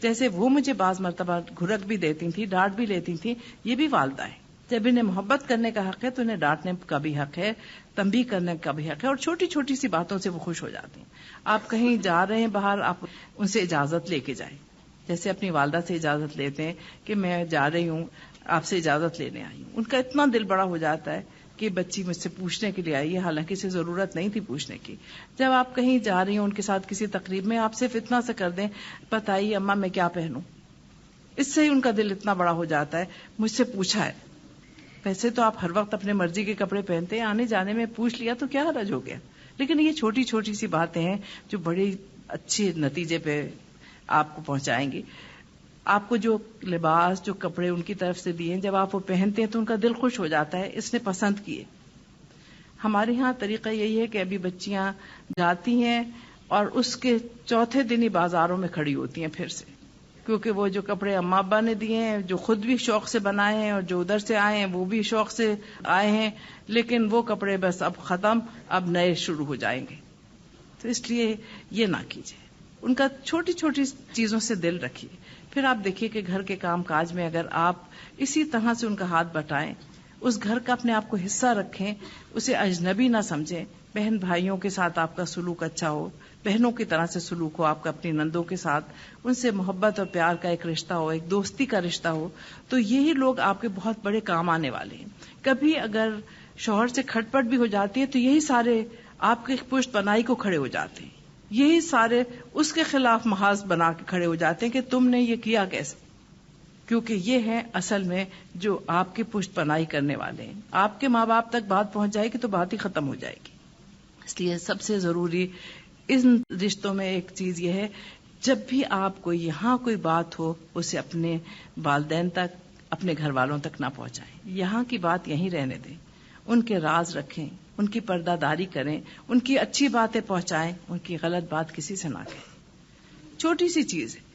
جیسے وہ مجھے بعض مرتبہ گھرک بھی دیتی تھی، ڈانٹ بھی لیتی تھی، یہ بھی والدہ ہے. جب انہیں محبت کرنے کا حق ہے تو انہیں ڈانٹنے کا بھی حق ہے، تنبیہ کرنے کا بھی حق ہے، اور چھوٹی چھوٹی سی باتوں سے وہ خوش ہو جاتی ہیں. آپ کہیں جا رہے ہیں باہر، آپ ان سے اجازت لے کے جائیں، جیسے اپنی والدہ سے اجازت لیتے ہیں کہ میں جا رہی ہوں، آپ سے اجازت لینے آئی ہوں. ان کا اتنا دل بڑا ہو جاتا ہے کہ بچی مجھ سے پوچھنے کے لیے آئی ہے، حالانکہ اسے ضرورت نہیں تھی پوچھنے کی. جب آپ کہیں جا رہی ہوں ان کے ساتھ کسی تقریب میں، آپ صرف اتنا سے کر دیں بتائیے اماں میں کیا پہنوں، اس سے ہی ان کا دل اتنا بڑا ہو جاتا ہے مجھ سے پوچھا ہے. ویسے تو آپ ہر وقت اپنے مرضی کے کپڑے پہنتے ہیں، آنے جانے میں پوچھ لیا تو کیا حرج ہو گیا. لیکن یہ چھوٹی چھوٹی سی باتیں ہیں جو بڑی اچھے نتیجے پہ آپ کو پہنچائیں گی. آپ کو جو لباس، جو کپڑے ان کی طرف سے دیے، جب آپ وہ پہنتے ہیں تو ان کا دل خوش ہو جاتا ہے، اس نے پسند کیے. ہمارے ہاں طریقہ یہی ہے کہ ابھی بچیاں جاتی ہیں اور اس کے چوتھے دن ہی بازاروں میں کھڑی ہوتی ہیں پھر سے، کیونکہ وہ جو کپڑے اماں ابا نے دیے ہیں، جو خود بھی شوق سے بنائے ہیں اور جو ادھر سے آئے ہیں وہ بھی شوق سے آئے ہیں، لیکن وہ کپڑے بس اب ختم، اب نئے شروع ہو جائیں گے. تو اس لیے یہ نہ کیجیے، ان کا چھوٹی چھوٹی چیزوں سے دل رکھیے. پھر آپ دیکھیے کہ گھر کے کام کاج میں اگر آپ اسی طرح سے ان کا ہاتھ بٹائیں، اس گھر کا اپنے آپ کو حصہ رکھیں، اسے اجنبی نہ سمجھیں. بہن بھائیوں کے ساتھ آپ کا سلوک اچھا ہو، بہنوں کی طرح سے سلوک ہو آپ کا اپنی نندوں کے ساتھ، ان سے محبت اور پیار کا ایک رشتہ ہو، ایک دوستی کا رشتہ ہو، تو یہی لوگ آپ کے بہت بڑے کام آنے والے ہیں. کبھی اگر شوہر سے کھٹ پٹ بھی ہو جاتی ہے تو یہی سارے آپ کی پشت پناہی کو کھڑے ہو جاتے ہیں، یہی سارے اس کے خلاف محاذ بنا کے کھڑے ہو جاتے ہیں کہ تم نے یہ کیا کیسے، کیونکہ یہ ہے اصل میں جو آپ کی پشت پناہی کرنے والے ہیں. آپ کے ماں باپ تک بات پہنچ جائے گی تو بات ہی ختم ہو جائے گی. اس لیے سب سے ضروری ان رشتوں میں ایک چیز یہ ہے، جب بھی آپ کو یہاں کوئی بات ہو اسے اپنے والدین تک، اپنے گھر والوں تک نہ پہنچائیں. یہاں کی بات یہیں رہنے دیں، ان کے راز رکھیں، ان کی پردہ داری کریں، ان کی اچھی باتیں پہنچائیں، ان کی غلط بات کسی سے نہ کہیں. چھوٹی سی چیز ہے،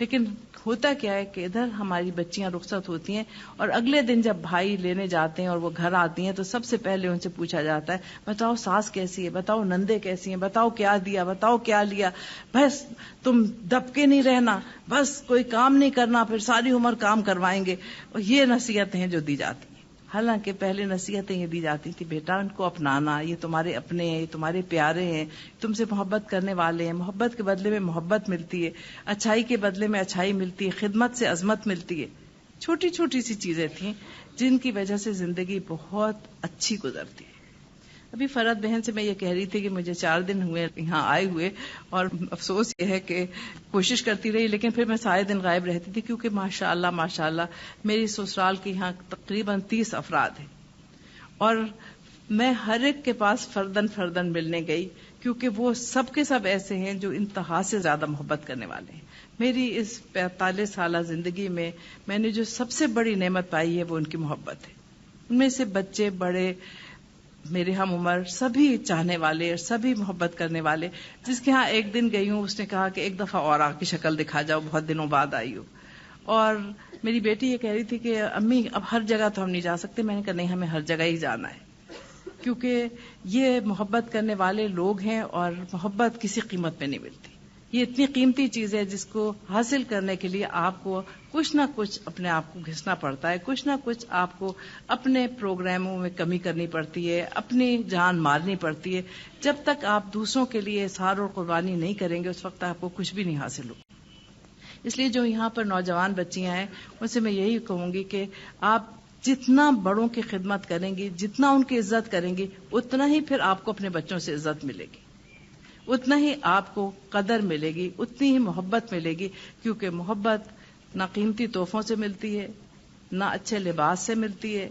لیکن ہوتا کیا ہے کہ ادھر ہماری بچیاں رخصت ہوتی ہیں اور اگلے دن جب بھائی لینے جاتے ہیں اور وہ گھر آتی ہیں تو سب سے پہلے ان سے پوچھا جاتا ہے بتاؤ ساس کیسی ہے، بتاؤ نندے کیسی ہیں، بتاؤ کیا دیا، بتاؤ کیا لیا. بس تم دب کے نہیں رہنا، بس کوئی کام نہیں کرنا، پھر ساری عمر کام کروائیں گے. اور یہ نصیحتیں ہیں جو دی جاتی ہیں. حالانکہ پہلے نصیحتیں یہ دی جاتی کہ بیٹا ان کو اپنانا، یہ تمہارے اپنے ہیں، یہ تمہارے پیارے ہیں، تم سے محبت کرنے والے ہیں، محبت کے بدلے میں محبت ملتی ہے، اچھائی کے بدلے میں اچھائی ملتی ہے، خدمت سے عظمت ملتی ہے. چھوٹی چھوٹی سی چیزیں تھیں جن کی وجہ سے زندگی بہت اچھی گزرتی ہے. ابھی فرحت بہن سے میں یہ کہہ رہی تھی کہ مجھے 4 دن ہوئے یہاں آئے ہوئے، اور افسوس یہ ہے کہ کوشش کرتی رہی لیکن پھر میں سارے دن غائب رہتی تھی، کیونکہ ماشاءاللہ میری سسرال کے یہاں تقریباً 30 افراد ہیں، اور میں ہر ایک کے پاس فردن ملنے گئی کیونکہ وہ سب کے سب ایسے ہیں جو انتہا سے زیادہ محبت کرنے والے ہیں. میری اس 45 سالہ زندگی میں نے جو سب سے بڑی نعمت پائی ہے وہ ان کی محبت ہے. ان میں سے بچے بڑے میرے ہم عمر سبھی چاہنے والے اور سبھی محبت کرنے والے. جس کے ہاں ایک دن گئی ہوں اس نے کہا کہ ایک دفعہ اور آ کی شکل دکھا جاؤ، بہت دنوں بعد آئی ہو. اور میری بیٹی یہ کہہ رہی تھی کہ امی اب ہر جگہ تو ہم نہیں جا سکتے. میں نے کہا نہیں، ہمیں ہر جگہ ہی جانا ہے، کیونکہ یہ محبت کرنے والے لوگ ہیں اور محبت کسی قیمت پہ نہیں ملتی. یہ اتنی قیمتی چیز ہے جس کو حاصل کرنے کے لیے آپ کو کچھ نہ کچھ اپنے آپ کو گھسنا پڑتا ہے، کچھ نہ کچھ آپ کو اپنے پروگراموں میں کمی کرنی پڑتی ہے، اپنی جان مارنی پڑتی ہے. جب تک آپ دوسروں کے لیے اظہار اور قربانی نہیں کریں گے اس وقت آپ کو کچھ بھی نہیں حاصل ہو. اس لیے جو یہاں پر نوجوان بچیاں ہیں ان سے میں یہی کہوں گی کہ آپ جتنا بڑوں کی خدمت کریں گی، جتنا ان کی عزت کریں گی، اتنا ہی پھر آپ کو اپنے بچوں سے عزت ملے گی، اتنا ہی آپ کو قدر ملے گی، اتنی ہی محبت ملے گی. کیونکہ محبت نہ قیمتی تحفوں سے ملتی ہے، نہ اچھے لباس سے ملتی ہے،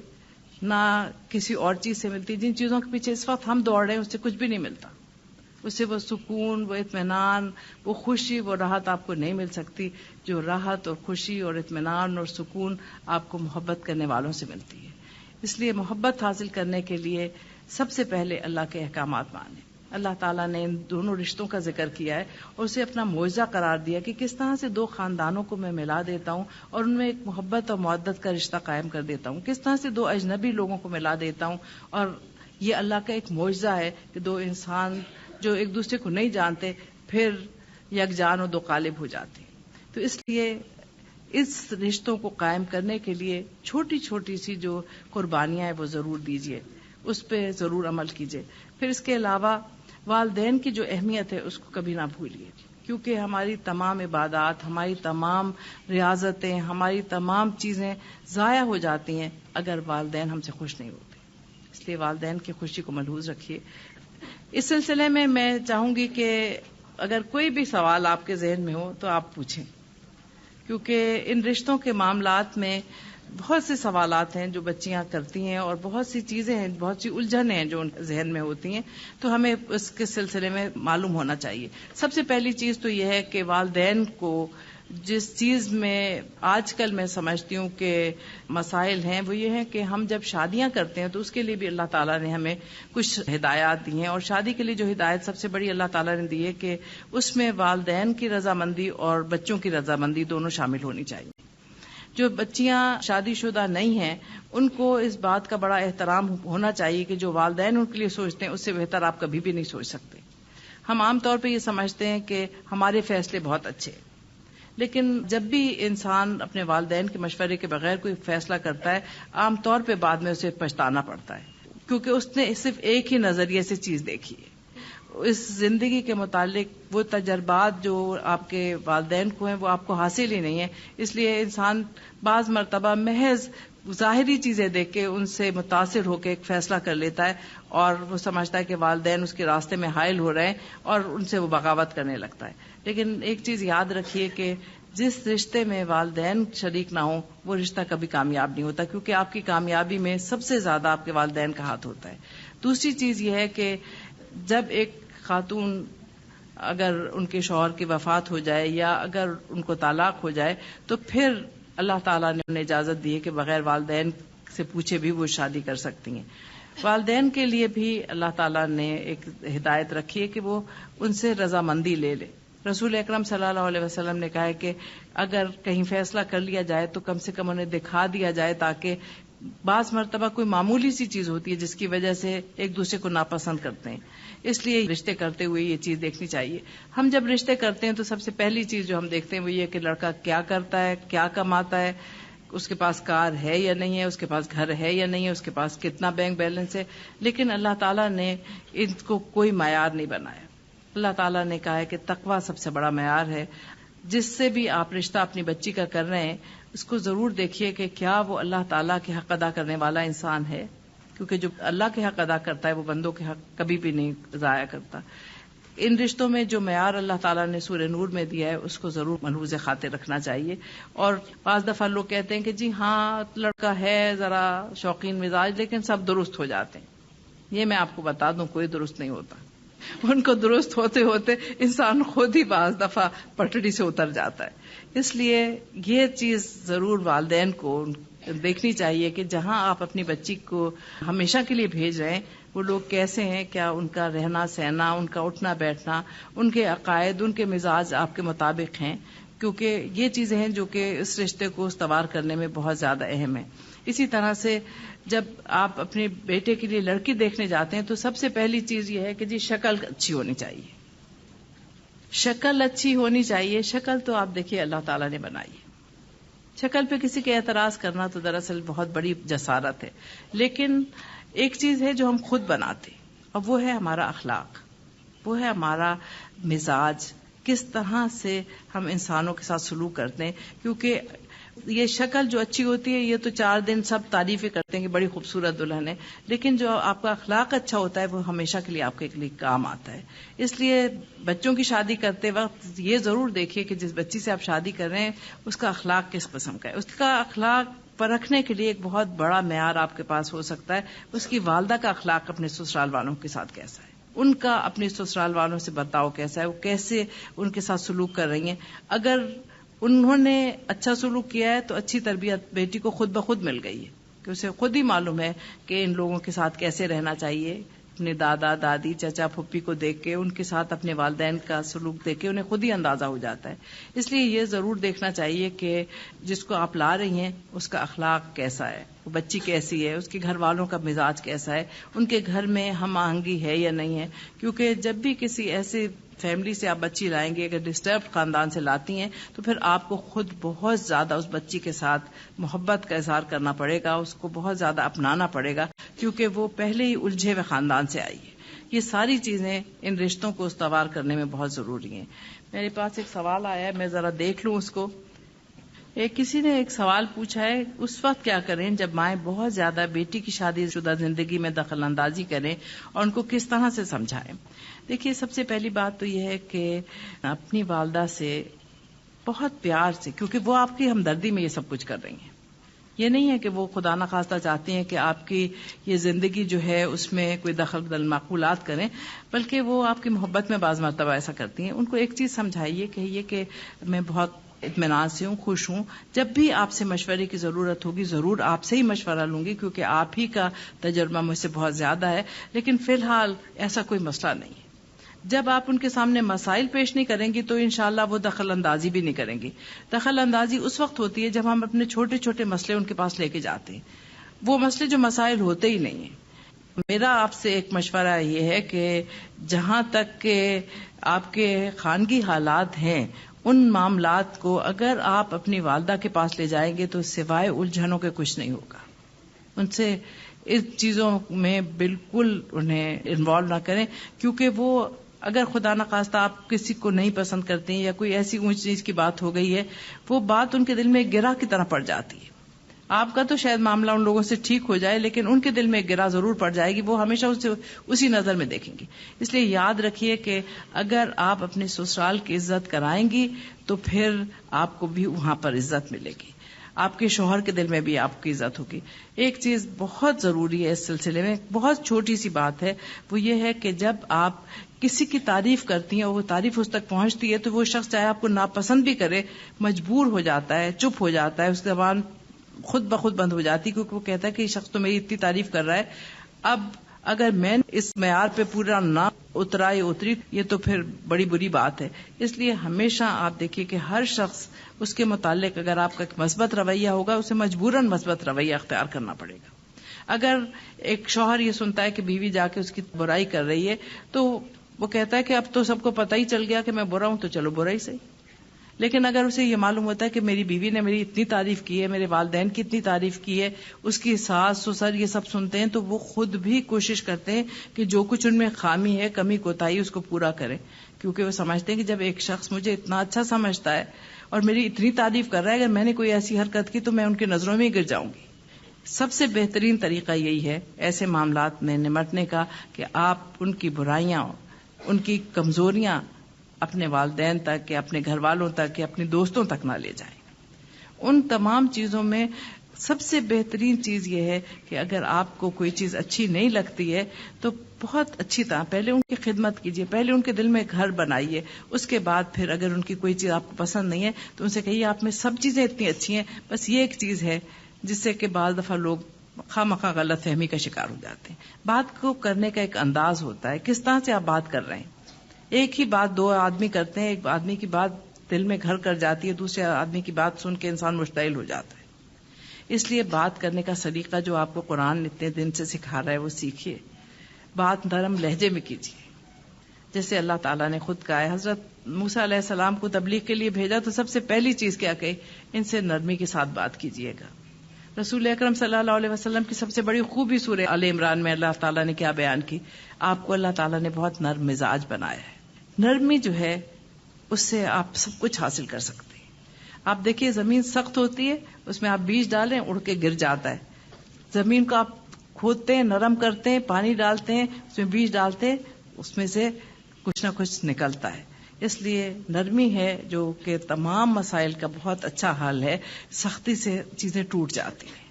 نہ کسی اور چیز سے ملتی. جن چیزوں کے پیچھے اس وقت ہم دوڑ رہے ہیں اس سے کچھ بھی نہیں ملتا. اس سے وہ سکون، وہ اطمینان، وہ خوشی، وہ راحت آپ کو نہیں مل سکتی جو راحت اور خوشی اور اطمینان اور سکون آپ کو محبت کرنے والوں سے ملتی ہے. اس لیے محبت حاصل کرنے کے لیے سب سے پہلے اللہ کے احکامات مانیں. اللہ تعالیٰ نے ان دونوں رشتوں کا ذکر کیا ہے اور اسے اپنا معجزہ قرار دیا کہ کس طرح سے دو خاندانوں کو میں ملا دیتا ہوں اور ان میں ایک محبت اور مودت کا رشتہ قائم کر دیتا ہوں، کس طرح سے دو اجنبی لوگوں کو ملا دیتا ہوں. اور یہ اللہ کا ایک معجزہ ہے کہ دو انسان جو ایک دوسرے کو نہیں جانتے پھر یکجان اور دو قالب ہو جاتے. تو اس لیے اس رشتوں کو قائم کرنے کے لیے چھوٹی چھوٹی سی جو قربانیاں ہیں وہ ضرور دیجیے، اس پہ ضرور عمل کیجیے. پھر اس کے علاوہ والدین کی جو اہمیت ہے اس کو کبھی نہ بھولیے، کیونکہ ہماری تمام عبادات، ہماری تمام ریاضتیں، ہماری تمام چیزیں ضائع ہو جاتی ہیں اگر والدین ہم سے خوش نہیں ہوتے. اس لیے والدین کی خوشی کو ملحوظ رکھیے. اس سلسلے میں چاہوں گی کہ اگر کوئی بھی سوال آپ کے ذہن میں ہو تو آپ پوچھیں، کیونکہ ان رشتوں کے معاملات میں بہت سے سوالات ہیں جو بچیاں کرتی ہیں اور بہت سی چیزیں ہیں، بہت سی الجھنیں ہیں جو ان کے ذہن میں ہوتی ہیں، تو ہمیں اس کے سلسلے میں معلوم ہونا چاہیے. سب سے پہلی چیز تو یہ ہے کہ والدین کو جس چیز میں آج کل میں سمجھتی ہوں کہ مسائل ہیں وہ یہ ہیں کہ ہم جب شادیاں کرتے ہیں تو اس کے لیے بھی اللہ تعالیٰ نے ہمیں کچھ ہدایات دی ہیں، اور شادی کے لیے جو ہدایت سب سے بڑی اللہ تعالیٰ نے دی ہے کہ اس میں والدین کی رضامندی اور بچوں کی رضامندی دونوں شامل ہونی چاہیے. جو بچیاں شادی شدہ نہیں ہیں ان کو اس بات کا بڑا احترام ہونا چاہیے کہ جو والدین ان کے لیے سوچتے ہیں اس سے بہتر آپ کبھی بھی نہیں سوچ سکتے. ہم عام طور پہ یہ سمجھتے ہیں کہ ہمارے فیصلے بہت اچھے، لیکن جب بھی انسان اپنے والدین کے مشورے کے بغیر کوئی فیصلہ کرتا ہے عام طور پہ بعد میں اسے پچھتانا پڑتا ہے، کیونکہ اس نے صرف ایک ہی نظریے سے چیز دیکھی ہے. اس زندگی کے متعلق وہ تجربات جو آپ کے والدین کو ہیں وہ آپ کو حاصل ہی نہیں ہے. اس لیے انسان بعض مرتبہ محض ظاہری چیزیں دیکھ کے ان سے متاثر ہو کے ایک فیصلہ کر لیتا ہے اور وہ سمجھتا ہے کہ والدین اس کے راستے میں حائل ہو رہے ہیں اور ان سے وہ بغاوت کرنے لگتا ہے. لیکن ایک چیز یاد رکھیے کہ جس رشتے میں والدین شریک نہ ہوں وہ رشتہ کبھی کامیاب نہیں ہوتا، کیونکہ آپ کی کامیابی میں سب سے زیادہ آپ کے والدین کا ہاتھ ہوتا ہے. دوسری چیز یہ ہے کہ جب ایک خاتون اگر ان کے شوہر کی وفات ہو جائے یا اگر ان کو طلاق ہو جائے تو پھر اللہ تعالیٰ نے انہیں اجازت دی ہے کہ بغیر والدین سے پوچھے بھی وہ شادی کر سکتی ہیں. والدین کے لیے بھی اللہ تعالیٰ نے ایک ہدایت رکھی ہے کہ وہ ان سے رضامندی لے لے. رسول اکرم صلی اللہ علیہ وسلم نے کہا ہے کہ اگر کہیں فیصلہ کر لیا جائے تو کم سے کم انہیں دکھا دیا جائے، تاکہ بعض مرتبہ کوئی معمولی سی چیز ہوتی ہے جس کی وجہ سے ایک دوسرے کو ناپسند کرتے ہیں. اس لیے رشتے کرتے ہوئے یہ چیز دیکھنی چاہیے. ہم جب رشتے کرتے ہیں تو سب سے پہلی چیز جو ہم دیکھتے ہیں وہ یہ کہ لڑکا کیا کرتا ہے، کیا کماتا ہے، اس کے پاس کار ہے یا نہیں ہے، اس کے پاس گھر ہے یا نہیں ہے، اس کے پاس کتنا بینک بیلنس ہے. لیکن اللہ تعالیٰ نے ان کو کوئی معیار نہیں بنایا. اللہ تعالیٰ نے کہا ہے کہ تقویٰ سب سے بڑا معیار ہے. جس سے بھی آپ رشتہ اپنی بچی کا کر رہے ہیں اس کو ضرور دیکھیے کہ کیا وہ اللہ تعالیٰ کے حق ادا کرنے والا انسان ہے، کیونکہ جو اللہ کے حق ادا کرتا ہے وہ بندوں کے حق کبھی بھی نہیں ضائع کرتا. ان رشتوں میں جو معیار اللہ تعالیٰ نے سورہ نور میں دیا ہے اس کو ضرور ملحوظ خاطر رکھنا چاہیے. اور بعض دفعہ لوگ کہتے ہیں کہ جی ہاں لڑکا ہے ذرا شوقین مزاج لیکن سب درست ہو جاتے ہیں. یہ میں آپ کو بتا دوں کوئی درست نہیں ہوتا. ان کو درست ہوتے ہوتے انسان خود ہی بعض دفعہ پٹڑی سے اتر جاتا ہے۔ اس لیے یہ چیز ضرور والدین کو دیکھنی چاہیے کہ جہاں آپ اپنی بچی کو ہمیشہ کے لیے بھیج رہے ہیں وہ لوگ کیسے ہیں، کیا ان کا رہنا سہنا، ان کا اٹھنا بیٹھنا، ان کے عقائد، ان کے مزاج آپ کے مطابق ہیں، کیونکہ یہ چیزیں ہیں جو کہ اس رشتے کو استوار کرنے میں بہت زیادہ اہم ہیں۔ اسی طرح سے جب آپ اپنے بیٹے کے لیے لڑکی دیکھنے جاتے ہیں تو سب سے پہلی چیز یہ ہے کہ جی شکل اچھی ہونی چاہیے، شکل اچھی ہونی چاہیے۔ شکل تو آپ دیکھیے اللہ تعالیٰ نے بنائی ہے، شکل پہ کسی کے اعتراض کرنا تو دراصل بہت بڑی جسارت ہے، لیکن ایک چیز ہے جو ہم خود بناتے اور وہ ہے ہمارا اخلاق، وہ ہے ہمارا مزاج، کس طرح سے ہم انسانوں کے ساتھ سلوک کرتے ہیں۔ کیونکہ یہ شکل جو اچھی ہوتی ہے یہ تو 4 دن سب تعریفیں کرتے ہیں کہ بڑی خوبصورت دلہن ہے، لیکن جو آپ کا اخلاق اچھا ہوتا ہے وہ ہمیشہ کے لیے آپ کے لیے کام آتا ہے۔ اس لیے بچوں کی شادی کرتے وقت یہ ضرور دیکھیے کہ جس بچی سے آپ شادی کر رہے ہیں اس کا اخلاق کس قسم کا ہے۔ اس کا اخلاق پرکھنے کے لیے ایک بہت بڑا معیار آپ کے پاس ہو سکتا ہے، اس کی والدہ کا اخلاق اپنے سسرال والوں کے ساتھ کیسا ہے، ان کا اپنے سسرال والوں سے برتاؤ کیسا ہے، وہ کیسے ان کے ساتھ سلوک کر رہی ہیں۔ اگر انہوں نے اچھا سلوک کیا ہے تو اچھی تربیت بیٹی کو خود بخود مل گئی ہے، کہ اسے خود ہی معلوم ہے کہ ان لوگوں کے ساتھ کیسے رہنا چاہیے۔ اپنے دادا دادی چچا پھپھی کو دیکھ کے، ان کے ساتھ اپنے والدین کا سلوک دیکھ کے انہیں خود ہی اندازہ ہو جاتا ہے۔ اس لیے یہ ضرور دیکھنا چاہیے کہ جس کو آپ لا رہی ہیں اس کا اخلاق کیسا ہے، وہ بچی کیسی ہے، اس کے گھر والوں کا مزاج کیسا ہے، ان کے گھر میں ہم آہنگی ہے یا نہیں ہے۔ کیونکہ جب بھی کسی ایسے فیملی سے آپ بچی لائیں گے، اگر ڈسٹربڈ خاندان سے لاتی ہیں تو پھر آپ کو خود بہت زیادہ اس بچی کے ساتھ محبت کا اظہار کرنا پڑے گا، اس کو بہت زیادہ اپنانا پڑے گا، کیونکہ وہ پہلے ہی الجھے ہوئے خاندان سے آئی ہے۔ یہ ساری چیزیں ان رشتوں کو استوار کرنے میں بہت ضروری ہیں۔ میرے پاس ایک سوال آیا ہے، میں ذرا دیکھ لوں اس کو۔ کسی نے ایک سوال پوچھا ہے، اس وقت کیا کریں جب مائیں بہت زیادہ بیٹی کی شادی شدہ زندگی میں دخل اندازی کریں اور ان کو کس طرح سے سمجھائیں؟ دیکھیے، سب سے پہلی بات تو یہ ہے کہ اپنی والدہ سے بہت پیار سے، کیونکہ وہ آپ کی ہمدردی میں یہ سب کچھ کر رہی ہیں، یہ نہیں ہے کہ وہ خدا نخواستہ چاہتی ہیں کہ آپ کی یہ زندگی جو ہے اس میں کوئی دخل معقولات کریں، بلکہ وہ آپ کی محبت میں بعض مرتبہ ایسا کرتی ہیں۔ ان کو ایک چیز سمجھائیے، کہیے کہ میں بہت اطمینان سے ہوں، خوش ہوں، جب بھی آپ سے مشورے کی ضرورت ہوگی ضرور آپ سے ہی مشورہ لوں گی، کیونکہ آپ ہی کا تجربہ مجھ سے بہت زیادہ ہے، لیکن فی الحال ایسا کوئی مسئلہ نہیں ہے۔ جب آپ ان کے سامنے مسائل پیش نہیں کریں گی تو انشاءاللہ وہ دخل اندازی بھی نہیں کریں گی۔ دخل اندازی اس وقت ہوتی ہے جب ہم اپنے چھوٹے چھوٹے مسئلے ان کے پاس لے کے جاتے ہیں، وہ مسئلے جو مسائل ہوتے ہی نہیں ہیں۔ میرا آپ سے ایک مشورہ یہ ہے کہ جہاں تک کہ آپ کے خانگی حالات ہیں ان معاملات کو اگر آپ اپنی والدہ کے پاس لے جائیں گے تو سوائے الجھنوں کے کچھ نہیں ہوگا۔ ان سے اس چیزوں میں بالکل انہیں انوالو نہ کریں، کیونکہ وہ اگر خدا نخواستہ آپ کسی کو نہیں پسند کرتے ہیں یا کوئی ایسی اونچ نیچ کی بات ہو گئی ہے، وہ بات ان کے دل میں ایک گرہ کی طرح پڑ جاتی ہے۔ آپ کا تو شاید معاملہ ان لوگوں سے ٹھیک ہو جائے، لیکن ان کے دل میں ایک گرہ ضرور پڑ جائے گی، وہ ہمیشہ اسے اسی نظر میں دیکھیں گے۔ اس لیے یاد رکھیے کہ اگر آپ اپنے سسرال کی عزت کرائیں گی تو پھر آپ کو بھی وہاں پر عزت ملے گی، آپ کے شوہر کے دل میں بھی آپ کی عزت ہوگی۔ ایک چیز بہت ضروری ہے اس سلسلے میں، بہت چھوٹی سی بات ہے، وہ یہ ہے کہ جب آپ کسی کی تعریف کرتی ہیں اور وہ تعریف اس تک پہنچتی ہے تو وہ شخص چاہے آپ کو ناپسند بھی کرے مجبور ہو جاتا ہے، چپ ہو جاتا ہے، اس کی زبان خود بخود بند ہو جاتی، کیونکہ وہ کہتا ہے کہ یہ شخص تو میری اتنی تعریف کر رہا ہے، اب اگر میں اس معیار پہ پورا نہ اترا یا اتری یہ تو پھر بڑی بری بات ہے۔ اس لیے ہمیشہ آپ دیکھیے کہ ہر شخص اس کے متعلق اگر آپ کا مثبت رویہ ہوگا اسے مجبوراً مثبت رویہ اختیار کرنا پڑے گا۔ اگر ایک شوہر یہ سنتا ہے کہ بیوی جا کے اس کی برائی کر رہی ہے تو وہ کہتا ہے کہ اب تو سب کو پتہ ہی چل گیا کہ میں برا ہوں تو چلو برا ہی صحیح۔ لیکن اگر اسے یہ معلوم ہوتا ہے کہ میری بیوی نے میری اتنی تعریف کی ہے، میرے والدین کی اتنی تعریف کی ہے، اس کی ساس سسر یہ سب سنتے ہیں، تو وہ خود بھی کوشش کرتے ہیں کہ جو کچھ ان میں خامی ہے، کمی کوتاہی، اس کو پورا کریں، کیونکہ وہ سمجھتے ہیں کہ جب ایک شخص مجھے اتنا اچھا سمجھتا ہے اور میری اتنی تعریف کر رہا ہے، اگر میں نے کوئی ایسی حرکت کی تو میں ان کی نظروں میں ہی گر جاؤں گی۔ سب سے بہترین طریقہ یہی ہے ایسے معاملات میں نمٹنے کا کہ آپ ان کی برائیاں، ان کی کمزوریاں اپنے والدین تک یا اپنے گھر والوں تک یا اپنے دوستوں تک نہ لے جائیں۔ ان تمام چیزوں میں سب سے بہترین چیز یہ ہے کہ اگر آپ کو کوئی چیز اچھی نہیں لگتی ہے تو بہت اچھی طرح پہلے ان کی خدمت کیجیے، پہلے ان کے دل میں گھر بنائیے، اس کے بعد پھر اگر ان کی کوئی چیز آپ کو پسند نہیں ہے تو ان سے کہیے آپ میں سب چیزیں اتنی اچھی ہیں، بس یہ ایک چیز ہے جس سے کہ بعض دفعہ لوگ خواہ غلط فہمی کا شکار ہو جاتے ہیں۔ بات کو کرنے کا ایک انداز ہوتا ہے، کس طرح سے آپ بات کر رہے ہیں۔ ایک ہی بات دو آدمی کرتے ہیں، ایک آدمی کی بات دل میں گھر کر جاتی ہے، دوسرے آدمی کی بات سن کے انسان مشتعل ہو جاتا ہے۔ اس لیے بات کرنے کا سلیقہ جو آپ کو قرآن اتنے دن سے سکھا رہا ہے وہ سیکھیے، بات نرم لہجے میں کیجیے، جیسے اللہ تعالیٰ نے خود کہا ہے۔ حضرت موسیٰ علیہ السلام کو تبلیغ کے لیے بھیجا تو سب سے پہلی چیز کیا کہی، ان سے نرمی کے ساتھ بات کیجیے گا۔ رسول اکرم صلی اللہ علیہ وسلم کی سب سے بڑی خوبی سورہ آل عمران میں اللہ تعالیٰ نے کیا بیان کی، آپ کو اللہ تعالیٰ نے بہت نرم مزاج بنایا ہے۔ نرمی جو ہے اس سے آپ سب کچھ حاصل کر سکتے ہیں۔ آپ دیکھیے زمین سخت ہوتی ہے، اس میں آپ بیج ڈالیں اڑ کے گر جاتا ہے۔ زمین کو آپ کھودتے ہیں، نرم کرتے ہیں، پانی ڈالتے ہیں، اس میں بیج ڈالتے ہیں، اس میں سے کچھ نہ کچھ نکلتا ہے۔ اس لیے نرمی ہے جو کہ تمام مسائل کا بہت اچھا حل ہے، سختی سے چیزیں ٹوٹ جاتی ہیں۔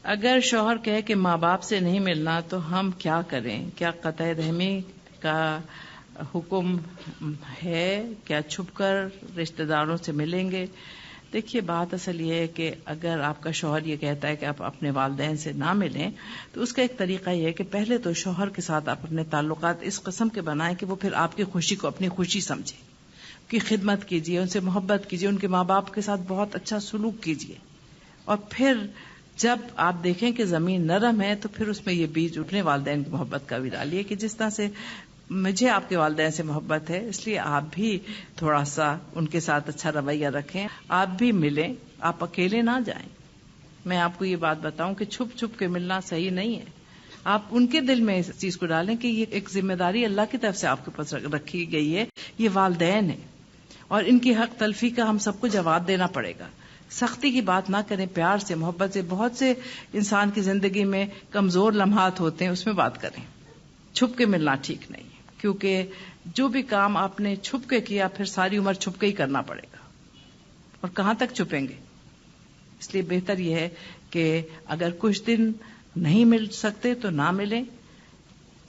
اگر شوہر کہے کہ ماں باپ سے نہیں ملنا تو ہم کیا کریں؟ کیا قطع رحمی کا حکم ہے؟ کیا چھپ کر رشتہ داروں سے ملیں گے؟ دیکھیے بات اصل یہ ہے کہ اگر آپ کا شوہر یہ کہتا ہے کہ آپ اپنے والدین سے نہ ملیں تو اس کا ایک طریقہ یہ ہے کہ پہلے تو شوہر کے ساتھ آپ اپنے تعلقات اس قسم کے بنائیں کہ وہ پھر آپ کی خوشی کو اپنی خوشی سمجھیں، ان کی خدمت کیجیے، ان سے محبت کیجیے، ان کے ماں باپ کے ساتھ بہت اچھا سلوک کیجیے، اور پھر جب آپ دیکھیں کہ زمین نرم ہے تو پھر اس میں یہ بیج اٹھنے والدین کی محبت کا بھی ڈالیے کہ جس طرح سے مجھے آپ کے والدین سے محبت ہے اس لیے آپ بھی تھوڑا سا ان کے ساتھ اچھا رویہ رکھیں، آپ بھی ملیں، آپ اکیلے نہ جائیں۔ میں آپ کو یہ بات بتاؤں کہ چھپ چھپ کے ملنا صحیح نہیں ہے۔ آپ ان کے دل میں اس چیز کو ڈالیں کہ یہ ایک ذمہ داری اللہ کی طرف سے آپ کے پاس رکھی گئی ہے، یہ والدین ہیں اور ان کی حق تلفی کا ہم سب کو جواب دینا پڑے گا۔ سختی کی بات نہ کریں، پیار سے محبت سے۔ بہت سے انسان کی زندگی میں کمزور لمحات ہوتے ہیں، اس میں بات کریں۔ چھپ کے ملنا ٹھیک نہیں ہے، کیونکہ جو بھی کام آپ نے چھپ کے کیا پھر ساری عمر چھپ کے ہی کرنا پڑے گا، اور کہاں تک چھپیں گے؟ اس لیے بہتر یہ ہے کہ اگر کچھ دن نہیں مل سکتے تو نہ ملیں،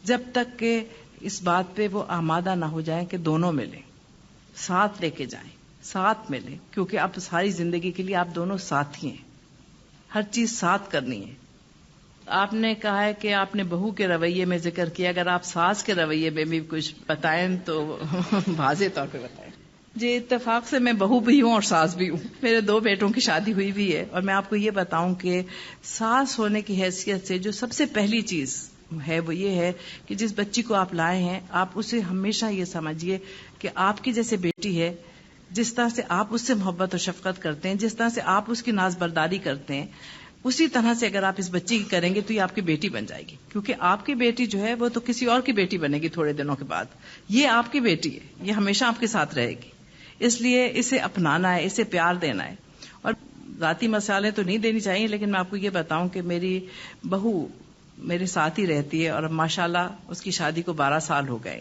جب تک کہ اس بات پہ وہ آمادہ نہ ہو جائیں کہ دونوں ملیں، ساتھ لے کے جائیں، ساتھ ملیں، کیونکہ آپ ساری زندگی کے لیے آپ دونوں ساتھی ہیں، ہر چیز ساتھ کرنی ہے۔ آپ نے کہا ہے کہ آپ نے بہو کے رویے میں ذکر کیا، اگر آپ ساس کے رویے میں بھی کچھ بتائیں تو واضح طور پہ بتائیں۔ جی اتفاق سے میں بہو بھی ہوں اور ساس بھی ہوں، میرے 2 بیٹوں کی شادی ہوئی بھی ہے، اور میں آپ کو یہ بتاؤں کہ ساس ہونے کی حیثیت سے جو سب سے پہلی چیز ہے وہ یہ ہے کہ جس بچی کو آپ لائے ہیں آپ اسے ہمیشہ یہ سمجھیے کہ آپ کی جیسے بیٹی ہے، جس طرح سے آپ اس سے محبت و شفقت کرتے ہیں، جس طرح سے آپ اس کی ناز برداری کرتے ہیں، اسی طرح سے اگر آپ اس بچی کی کریں گے تو یہ آپ کی بیٹی بن جائے گی، کیونکہ آپ کی بیٹی جو ہے وہ تو کسی اور کی بیٹی بنے گی تھوڑے دنوں کے بعد، یہ آپ کی بیٹی ہے، یہ ہمیشہ آپ کے ساتھ رہے گی۔ اس لیے اسے اپنانا ہے، اسے پیار دینا ہے، اور ذاتی مسائلیں تو نہیں دینی چاہیے، لیکن میں آپ کو یہ بتاؤں کہ میری بہو میرے ساتھ ہی رہتی ہے، اور اب ماشاءاللہ اس کی شادی کو 12 سال ہو گئے،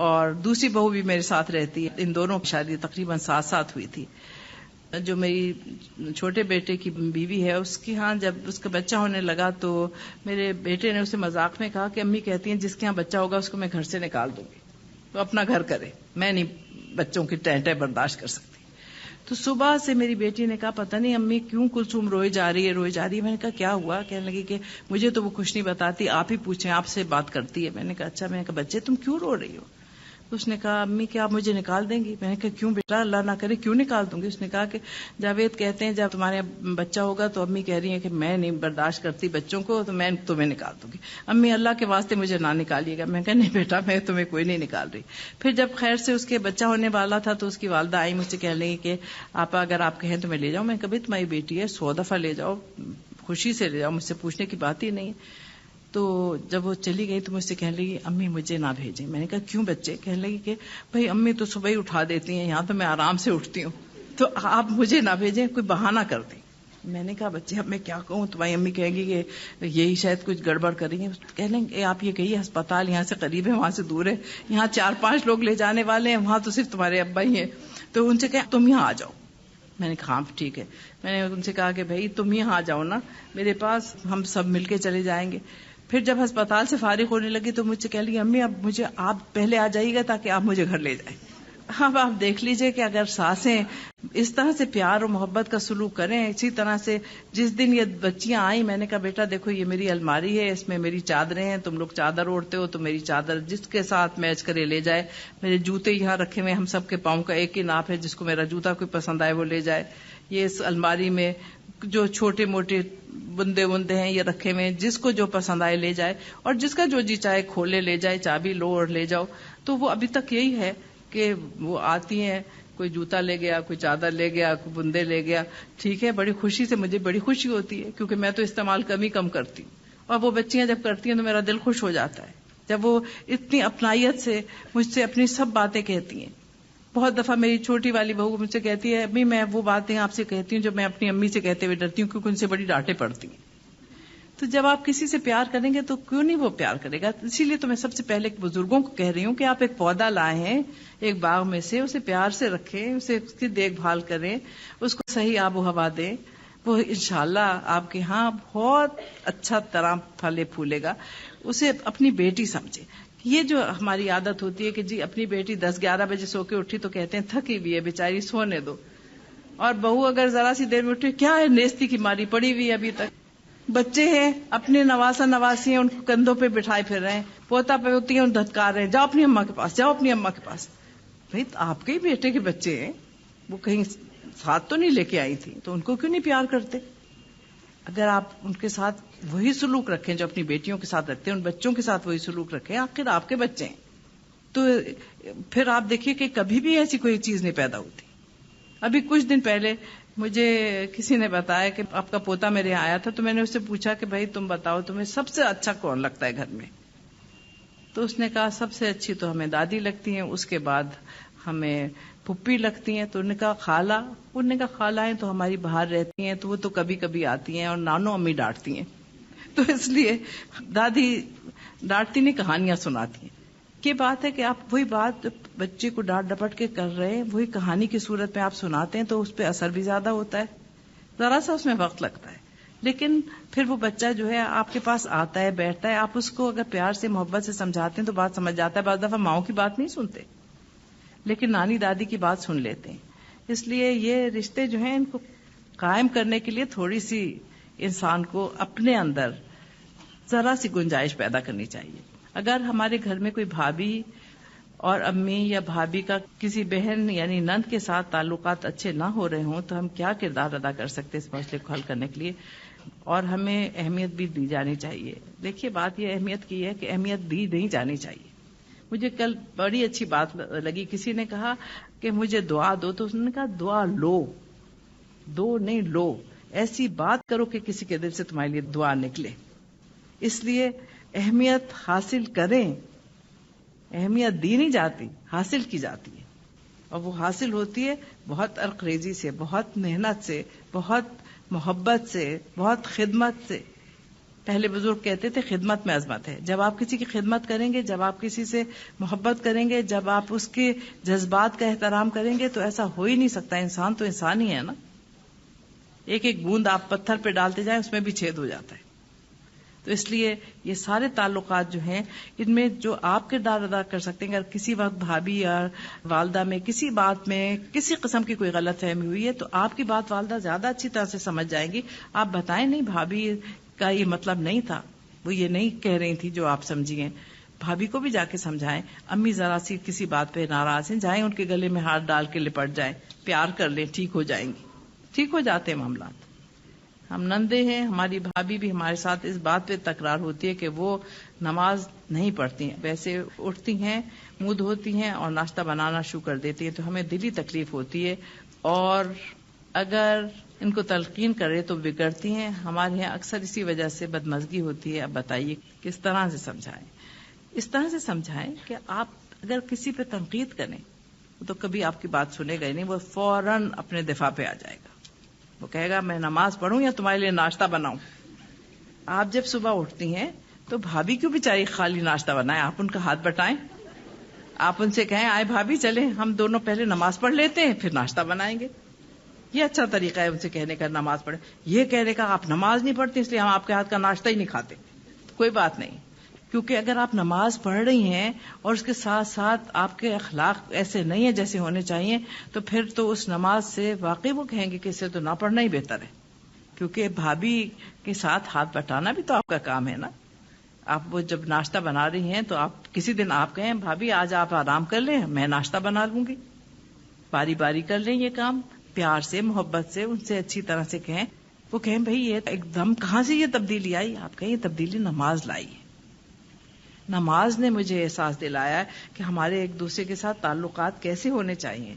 اور دوسری بہو بھی میرے ساتھ رہتی ہے، ان دونوں کی شادی تقریباً 7 ساتھ ہوئی تھی۔ جو میری چھوٹے بیٹے کی بیوی ہے اس کی ہاں جب اس کا بچہ ہونے لگا تو میرے بیٹے نے اسے مذاق میں کہا کہ امی کہتی ہیں جس کے ہاں بچہ ہوگا اس کو میں گھر سے نکال دوں گی، تو اپنا گھر کرے، میں نہیں بچوں کی ٹینٹیں برداشت کر سکتی۔ تو صبح سے میری بیٹی نے کہا پتہ نہیں امی کیوں کلثوم روئی جا رہی ہے۔ میں نے کہا کیا ہوا؟ کہنے لگی کہ مجھے تو وہ کچھ نہیں بتاتی، آپ ہی پوچھیں، آپ سے بات کرتی ہے۔ میں نے کہا اچھا۔ میں نے کہا بچے تم کیوں رو رہی ہو؟ اس نے کہا امی کیا آپ مجھے نکال دیں گی؟ میں نے کہا کیوں بیٹا، اللہ نہ کرے، کیوں نکال دوں گی؟ اس نے کہا کہ جاوید کہتے ہیں جب تمہارے بچہ ہوگا تو امی کہہ رہی ہیں کہ میں نہیں برداشت کرتی بچوں کو، تو میں تمہیں نکال دوں گی، امی اللہ کے واسطے مجھے نہ نکالیے گا۔ میں نے کہا نہیں بیٹا میں تمہیں کوئی نہیں نکال رہی۔ پھر جب خیر سے اس کے بچہ ہونے والا تھا تو اس کی والدہ آئی مجھ سے کہنے لگی کہ آپا اگر آپ کہیں تو میں لے جاؤں۔ میں نے کہا تمہاری بیٹی ہے 100 دفعہ لے جاؤ، خوشی سے لے جاؤ، مجھ سے پوچھنے کی بات ہی نہیں۔ تو جب وہ چلی گئی تو مجھ سے کہنے لگی امی مجھے نہ بھیجیں۔ میں نے کہا کیوں بچے؟ کہنے لگی کہ بھائی امی تو صبح ہی اٹھا دیتی ہیں، یہاں تو میں آرام سے اٹھتی ہوں، تو آپ مجھے نہ بھیجیں، کوئی بہانہ کر دیں۔ میں نے کہا بچے اب میں کیا کہوں، تمہاری امی کہے گی کہ یہی شاید کچھ گڑبڑ کریں گے۔ کہہ لیں کہ آپ یہ کہیے ہسپتال یہاں سے قریب ہے وہاں سے دور ہے، یہاں 4-5 لوگ لے جانے والے ہیں، وہاں تو صرف تمہارے ابا ہی ہیں، تو ان سے کہیں تم یہاں آ جاؤ۔ میں نے کہا ہاں ٹھیک ہے. میں نے ان سے کہا کہ بھائی تم یہاں آ جاؤ نا میرے پاس, ہم سب مل کے چلے جائیں گے. پھر جب ہسپتال سے فارغ ہونے لگی تو مجھ سے کہہ لی امی اب مجھے آپ پہلے آ جائیے گا تاکہ آپ مجھے گھر لے جائیں. اب آپ دیکھ لیجئے کہ اگر ساسیں اس طرح سے پیار اور محبت کا سلوک کریں, اسی طرح سے جس دن یہ بچیاں آئیں میں نے کہا بیٹا دیکھو یہ میری الماری ہے, اس میں میری چادریں ہیں, تم لوگ چادر اوڑھتے ہو تو میری چادر جس کے ساتھ میچ کرے لے جائے. میرے جوتے یہاں رکھے ہوئے, ہم سب کے پاؤں کا ایک ہی ناپ ہے, جس کو میرا جوتا کوئی پسند آئے وہ لے جائے. یہ اس الماری میں جو چھوٹے موٹے بندے ہیں یہ رکھے ہوئے, جس کو جو پسند آئے لے جائے, اور جس کا جو جی چاہے کھولے لے جائے, چابی لو اور لے جاؤ. تو وہ ابھی تک یہی ہے کہ وہ آتی ہیں, کوئی جوتا لے گیا, کوئی چادر لے گیا, کوئی بندے لے گیا, ٹھیک ہے, بڑی خوشی سے, مجھے بڑی خوشی ہوتی ہے کیونکہ میں تو استعمال کم کرتی ہوں, اور وہ بچیاں جب کرتی ہیں تو میرا دل خوش ہو جاتا ہے جب وہ اتنی اپنائیت سے مجھ سے اپنی سب باتیں کہتی ہیں. بہت دفعہ میری چھوٹی والی بہو مجھ سے کہتی ہے امی میں وہ باتیں آپ سے کہتی ہوں جو میں اپنی امی سے کہتے ہوئے ڈرتی ہوں کیونکہ ان سے بڑی ڈانٹیں پڑتی ہیں. تو جب آپ کسی سے پیار کریں گے تو کیوں نہیں وہ پیار کرے گا. اسی لیے تو میں سب سے پہلے بزرگوں کو کہہ رہی ہوں کہ آپ ایک پودا لائے ہیں ایک باغ میں سے, اسے پیار سے رکھیں, اسے اس کی دیکھ بھال کریں, اس کو صحیح آب و ہوا دیں, وہ انشاءاللہ آپ کے ہاں بہت اچھا طرح پھلے پھولے گا. اسے اپنی بیٹی سمجھے. یہ جو ہماری عادت ہوتی ہے کہ جی اپنی بیٹی 10-11 بجے سو کے اٹھی تو کہتے ہیں تھکی ہوئی ہے بیچاری سونے دو, اور بہو اگر ذرا سی دیر میں اٹھی کیا ہے نیستی کی ماری پڑی ہوئی ابھی تک. بچے ہیں اپنے نواسا نواسی ہیں ان کو کندھوں پہ بٹھائے پھر رہے ہیں, پوتا پوتی ہیں ان دھتکار رہے ہیں, جاؤ اپنی اماں کے پاس, جاؤ اپنی اماں کے پاس. بھائی آپ کے ہی بیٹے کے بچے ہیں, وہ کہیں ساتھ تو نہیں لے کے آئی تھی, تو ان کو کیوں نہیں پیار کرتے. اگر آپ ان کے ساتھ وہی سلوک رکھیں جو اپنی بیٹیوں کے ساتھ رکھتے ہیں, ان بچوں کے ساتھ وہی سلوک رکھیں, آخر آپ کے بچے ہیں, تو پھر آپ دیکھیے کہ کبھی بھی ایسی کوئی چیز نہیں پیدا ہوتی. ابھی کچھ دن پہلے مجھے کسی نے بتایا کہ آپ کا پوتا میرے یہاں آیا تھا, تو میں نے اس سے پوچھا کہ بھائی تم بتاؤ تمہیں سب سے اچھا کون لگتا ہے گھر میں. تو اس نے کہا سب سے اچھی تو ہمیں دادی لگتی ہیں, اس کے بعد ہمیں پھپھی لگتی ہیں. تو انہوں نے کہا خالہ, انہوں نے کہا خالائیں تو ہماری باہر رہتی ہیں تو وہ تو کبھی کبھی آتی ہیں, اور نانو امی ڈانٹتی ہیں, تو اس لیے دادی ڈانٹتی نہیں کہانیاں سناتی ہیں. یہ بات ہے کہ آپ وہی بات بچے کو ڈانٹ ڈپٹ کے کر رہے ہیں, وہی کہانی کی صورت میں آپ سناتے ہیں تو اس پہ اثر بھی زیادہ ہوتا ہے, ذرا سا اس میں وقت لگتا ہے, لیکن پھر وہ بچہ جو ہے آپ کے پاس آتا ہے بیٹھتا ہے, آپ اس کو اگر پیار سے محبت سے سمجھاتے ہیں تو بات سمجھ جاتا ہے. بعض دفعہ ماؤں کی بات نہیں سنتے لیکن نانی دادی کی بات سن لیتے ہیں. اس لیے یہ رشتے جو ہیں ان کو قائم کرنے کے لیے تھوڑی سی انسان کو اپنے اندر ذرا سی گنجائش پیدا کرنی چاہیے. اگر ہمارے گھر میں کوئی بھابھی اور امی یا بھابھی کا کسی بہن یعنی نند کے ساتھ تعلقات اچھے نہ ہو رہے ہوں تو ہم کیا کردار ادا کر سکتے اس مسئلے کو حل کرنے کے لیے, اور ہمیں اہمیت بھی دی جانی چاہیے. دیکھیے بات یہ اہمیت کی ہے کہ اہمیت دی نہیں جانی چاہیے. مجھے کل بڑی اچھی بات لگی, کسی نے کہا کہ مجھے دعا دو, تو اس نے کہا دعا لو, دو نہیں لو, ایسی بات کرو کہ کسی کے دل سے تمہارے لیے دعا نکلے. اس لیے اہمیت حاصل کریں, اہمیت دی نہیں جاتی حاصل کی جاتی ہے, اور وہ حاصل ہوتی ہے بہت عرق ریزی سے, بہت محنت سے, بہت محبت سے, بہت خدمت سے. پہلے بزرگ کہتے تھے خدمت میں عظمت ہے. جب آپ کسی کی خدمت کریں گے, جب آپ کسی سے محبت کریں گے, جب آپ اس کے جذبات کا احترام کریں گے تو ایسا ہو ہی نہیں سکتا. انسان تو انسان ہی ہے نا, ایک ایک بوند آپ پتھر پہ ڈالتے جائیں اس میں بھی چھید ہو جاتا ہے. تو اس لیے یہ سارے تعلقات جو ہیں ان میں جو آپ کردار ادا کر سکتے ہیں, اگر کسی وقت بھابھی یا والدہ میں کسی بات میں کسی قسم کی کوئی غلط فہمی ہوئی ہے تو آپ کی بات والدہ زیادہ اچھی طرح سے سمجھ جائیں گی. آپ بتائیں نہیں بھابھی کا یہ مطلب نہیں تھا, وہ یہ نہیں کہہ رہی تھی جو آپ سمجھی ہیں. بھابھی کو بھی جا کے سمجھائیں. امی ذرا سی کسی بات پہ ناراض ہیں, جائیں ان کے گلے میں ہاتھ ڈال کے لپٹ جائیں, پیار کر لیں, ٹھیک ہو جائیں گی, ٹھیک ہو جاتے ہیں معاملات. ہم نندے ہیں, ہماری بھابھی بھی ہمارے ساتھ اس بات پہ تکرار ہوتی ہے کہ وہ نماز نہیں پڑھتی ہیں, ویسے اٹھتی ہیں, منہ دھوتی ہیں اور ناشتہ بنانا شروع کر دیتی ہیں, تو ہمیں دلی تکلیف ہوتی ہے. اور اگر ان کو تلقین کرے تو بگڑتی ہیں. ہمارے یہاں اکثر اسی وجہ سے بدمزگی ہوتی ہے. اب بتائیے کس طرح سے سمجھائیں؟ اس طرح سے سمجھائیں کہ آپ اگر کسی پہ تنقید کریں تو کبھی آپ کی بات سنے گا ہی نہیں, وہ فوراً اپنے دفاع پہ آ جائے گا. وہ کہے گا میں نماز پڑھوں یا تمہارے لیے ناشتہ بناؤں. آپ جب صبح اٹھتی ہیں تو بھابھی کیوں بیچاری خالی ناشتہ بنائیں, آپ ان کا ہاتھ بٹائیں, آپ ان سے کہیں آئے بھابھی چلیں ہم دونوں پہلے نماز پڑھ لیتے ہیں پھر ناشتہ بنائیں گے. یہ اچھا طریقہ ہے ان سے کہنے کا نماز پڑھے. یہ کہنے کا آپ نماز نہیں پڑھتے اس لیے ہم آپ کے ہاتھ کا ناشتہ ہی نہیں کھاتے. کوئی بات نہیں، کیونکہ اگر آپ نماز پڑھ رہی ہیں اور اس کے ساتھ ساتھ آپ کے اخلاق ایسے نہیں ہیں جیسے ہونے چاہیے، تو پھر تو اس نماز سے واقعی وہ کہیں گے کہ اسے تو نہ پڑھنا ہی بہتر ہے. کیونکہ بھابھی کے ساتھ ہاتھ بٹانا بھی تو آپ کا کام ہے نا. آپ وہ جب ناشتہ بنا رہی ہیں تو آپ کسی دن آپ کہیں بھابھی آج آپ آرام کر لیں، میں ناشتہ بنا لوں گی. باری باری کر لیں یہ کام، پیار سے محبت سے ان سے اچھی طرح سے کہیں. وہ کہیں بھئی یہ ایک دم کہاں سے یہ تبدیلی آئی؟ آپ کہیں یہ تبدیلی نماز لائی ہے. نماز نے مجھے احساس دلایا کہ ہمارے ایک دوسرے کے ساتھ تعلقات کیسے ہونے چاہیے.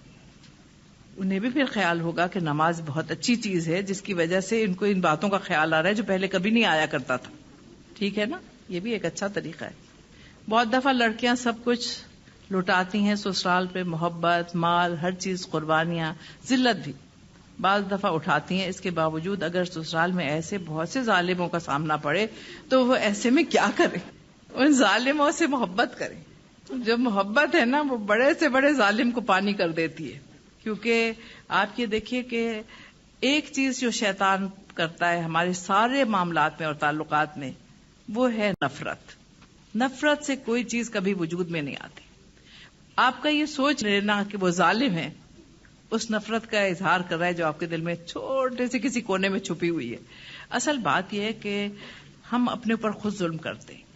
انہیں بھی پھر خیال ہوگا کہ نماز بہت اچھی چیز ہے جس کی وجہ سے ان کو ان باتوں کا خیال آ رہا ہے جو پہلے کبھی نہیں آیا کرتا تھا. ٹھیک ہے نا، یہ بھی ایک اچھا طریقہ ہے. بہت دفعہ لڑکیاں سب کچھ لٹاتی ہیں سسرال پہ، محبت، مال، ہر چیز، قربانیاں، ذلت بھی بعض دفعہ اٹھاتی ہیں. اس کے باوجود اگر سسرال میں ایسے بہت سے ظالموں کا سامنا پڑے تو وہ ایسے میں کیا کرے؟ ان ظالموں سے محبت کریں. جو محبت ہے نا وہ بڑے سے بڑے ظالم کو پانی کر دیتی ہے. کیونکہ آپ یہ دیکھیے کہ ایک چیز جو شیطان کرتا ہے ہمارے سارے معاملات میں اور تعلقات میں، وہ ہے نفرت. نفرت سے کوئی چیز کبھی وجود میں نہیں آتی. آپ کا یہ سوچ لینا کہ وہ ظالم ہے اس نفرت کا اظہار کر رہا ہے جو آپ کے دل میں چھوٹے سے کسی کونے میں چھپی ہوئی ہے. اصل بات یہ ہے کہ ہم اپنے اوپر خود ظلم کرتے ہیں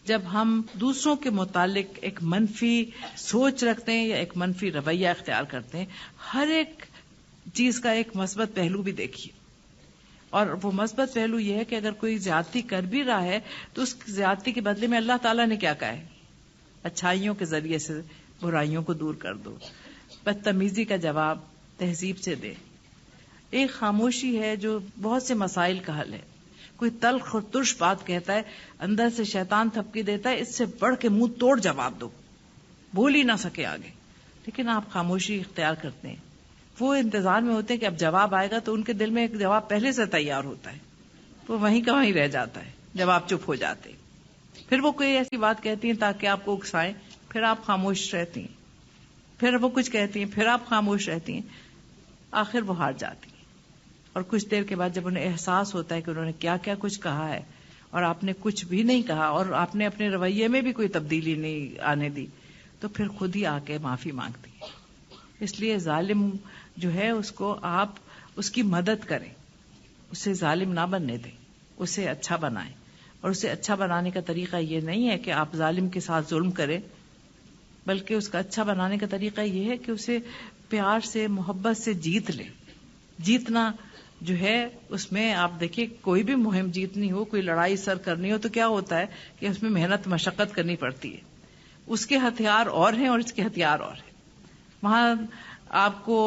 جب ہم دوسروں کے متعلق ایک منفی سوچ رکھتے ہیں یا ایک منفی رویہ اختیار کرتے ہیں. ہر ایک چیز کا ایک مثبت پہلو بھی دیکھیے، اور وہ مثبت پہلو یہ ہے کہ اگر کوئی زیادتی کر بھی رہا ہے تو اس زیادتی کے بدلے میں اللہ تعالیٰ نے کیا کہا ہے؟ اچھائیوں کے ذریعے سے برائیوں کو دور کر دو. بدتمیزی کا جواب تہذیب سے دے. ایک خاموشی ہے جو بہت سے مسائل کا حل ہے. کوئی تلخ اور ترش بات کہتا ہے، اندر سے شیطان تھپکی دیتا ہے اس سے بڑھ کے منہ توڑ جواب دو، بول ہی نہ سکے آگے. لیکن آپ خاموشی اختیار کرتے ہیں. وہ انتظار میں ہوتے ہیں کہ اب جواب آئے گا تو ان کے دل میں ایک جواب پہلے سے تیار ہوتا ہے. وہ وہیں کا وہیں رہ جاتا ہے جب آپ چپ ہو جاتے. پھر وہ کوئی ایسی بات کہتی ہیں تاکہ آپ کو اکسائیں، پھر آپ خاموش رہتی ہیں. پھر وہ کچھ کہتی ہیں، پھر آپ خاموش رہتی ہیں. آخر وہ ہار جاتی ہیں. اور کچھ دیر کے بعد جب انہیں احساس ہوتا ہے کہ انہوں نے کیا کیا کچھ کہا ہے اور آپ نے کچھ بھی نہیں کہا اور آپ نے اپنے رویے میں بھی کوئی تبدیلی نہیں آنے دی، تو پھر خود ہی آ کے معافی مانگتی ہے. اس لیے ظالم جو ہے اس کو آپ اس کی مدد کریں، اسے ظالم نہ بننے دیں، اسے اچھا بنائیں. اور اسے اچھا بنانے کا طریقہ یہ نہیں ہے کہ آپ ظالم کے ساتھ ظلم کریں، بلکہ اس کا اچھا بنانے کا طریقہ یہ ہے کہ اسے پیار سے محبت سے جیت لیں. جیتنا جو ہے اس میں آپ دیکھیے کوئی بھی مہم جیتنی ہو، کوئی لڑائی سر کرنی ہو تو کیا ہوتا ہے کہ اس میں محنت مشقت کرنی پڑتی ہے. اس کے ہتھیار اور ہیں اور اس کے ہتھیار اور ہیں. وہاں آپ کو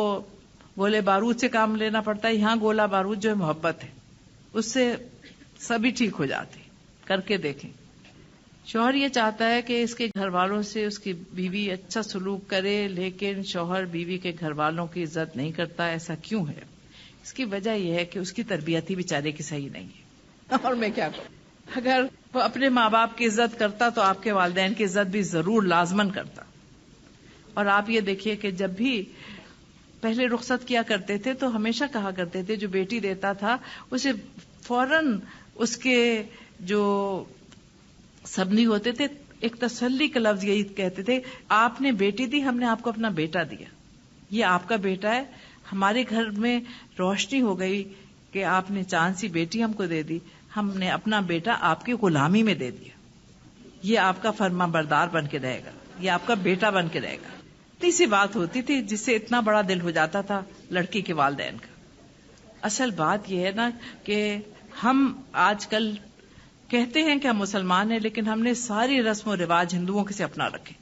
گولے بارود سے کام لینا پڑتا ہے، یہاں گولا بارود جو ہے محبت ہے، اس سے سبھی ٹھیک ہو جاتے. کر کے دیکھیں. شوہر یہ چاہتا ہے کہ اس کے گھر والوں سے اس کی بیوی اچھا سلوک کرے، لیکن شوہر بیوی کے گھر والوں کی عزت نہیں کرتا. ایسا کیوں ہے؟ اس کی وجہ یہ ہے کہ اس کی تربیت ہی بیچارے کی صحیح نہیں ہے. اور میں کیا کروں؟ اگر وہ اپنے ماں باپ کی عزت کرتا تو آپ کے والدین کی عزت بھی ضرور لازمن کرتا. اور آپ یہ دیکھیے کہ جب بھی پہلے رخصت کیا کرتے تھے تو ہمیشہ کہا کرتے تھے جو بیٹی دیتا تھا اسے فوراً اس کے جو سبنی ہوتے تھے ایک تسلی کا لفظ یہی کہتے تھے، آپ نے بیٹی دی، ہم نے آپ کو اپنا بیٹا دیا. یہ آپ کا بیٹا ہے. ہمارے گھر میں روشنی ہو گئی کہ آپ نے چاند سی بیٹی ہم کو دے دی، ہم نے اپنا بیٹا آپ کی غلامی میں دے دیا. یہ آپ کا فرما بردار بن کے رہے گا، یہ آپ کا بیٹا بن کے رہے گا. اتنی سی بات ہوتی تھی جس سے اتنا بڑا دل ہو جاتا تھا لڑکی کے والدین کا. اصل بات یہ ہے نا کہ ہم آج کل کہتے ہیں کہ ہم مسلمان ہیں لیکن ہم نے ساری رسم و رواج ہندوؤں کے سے اپنا رکھے.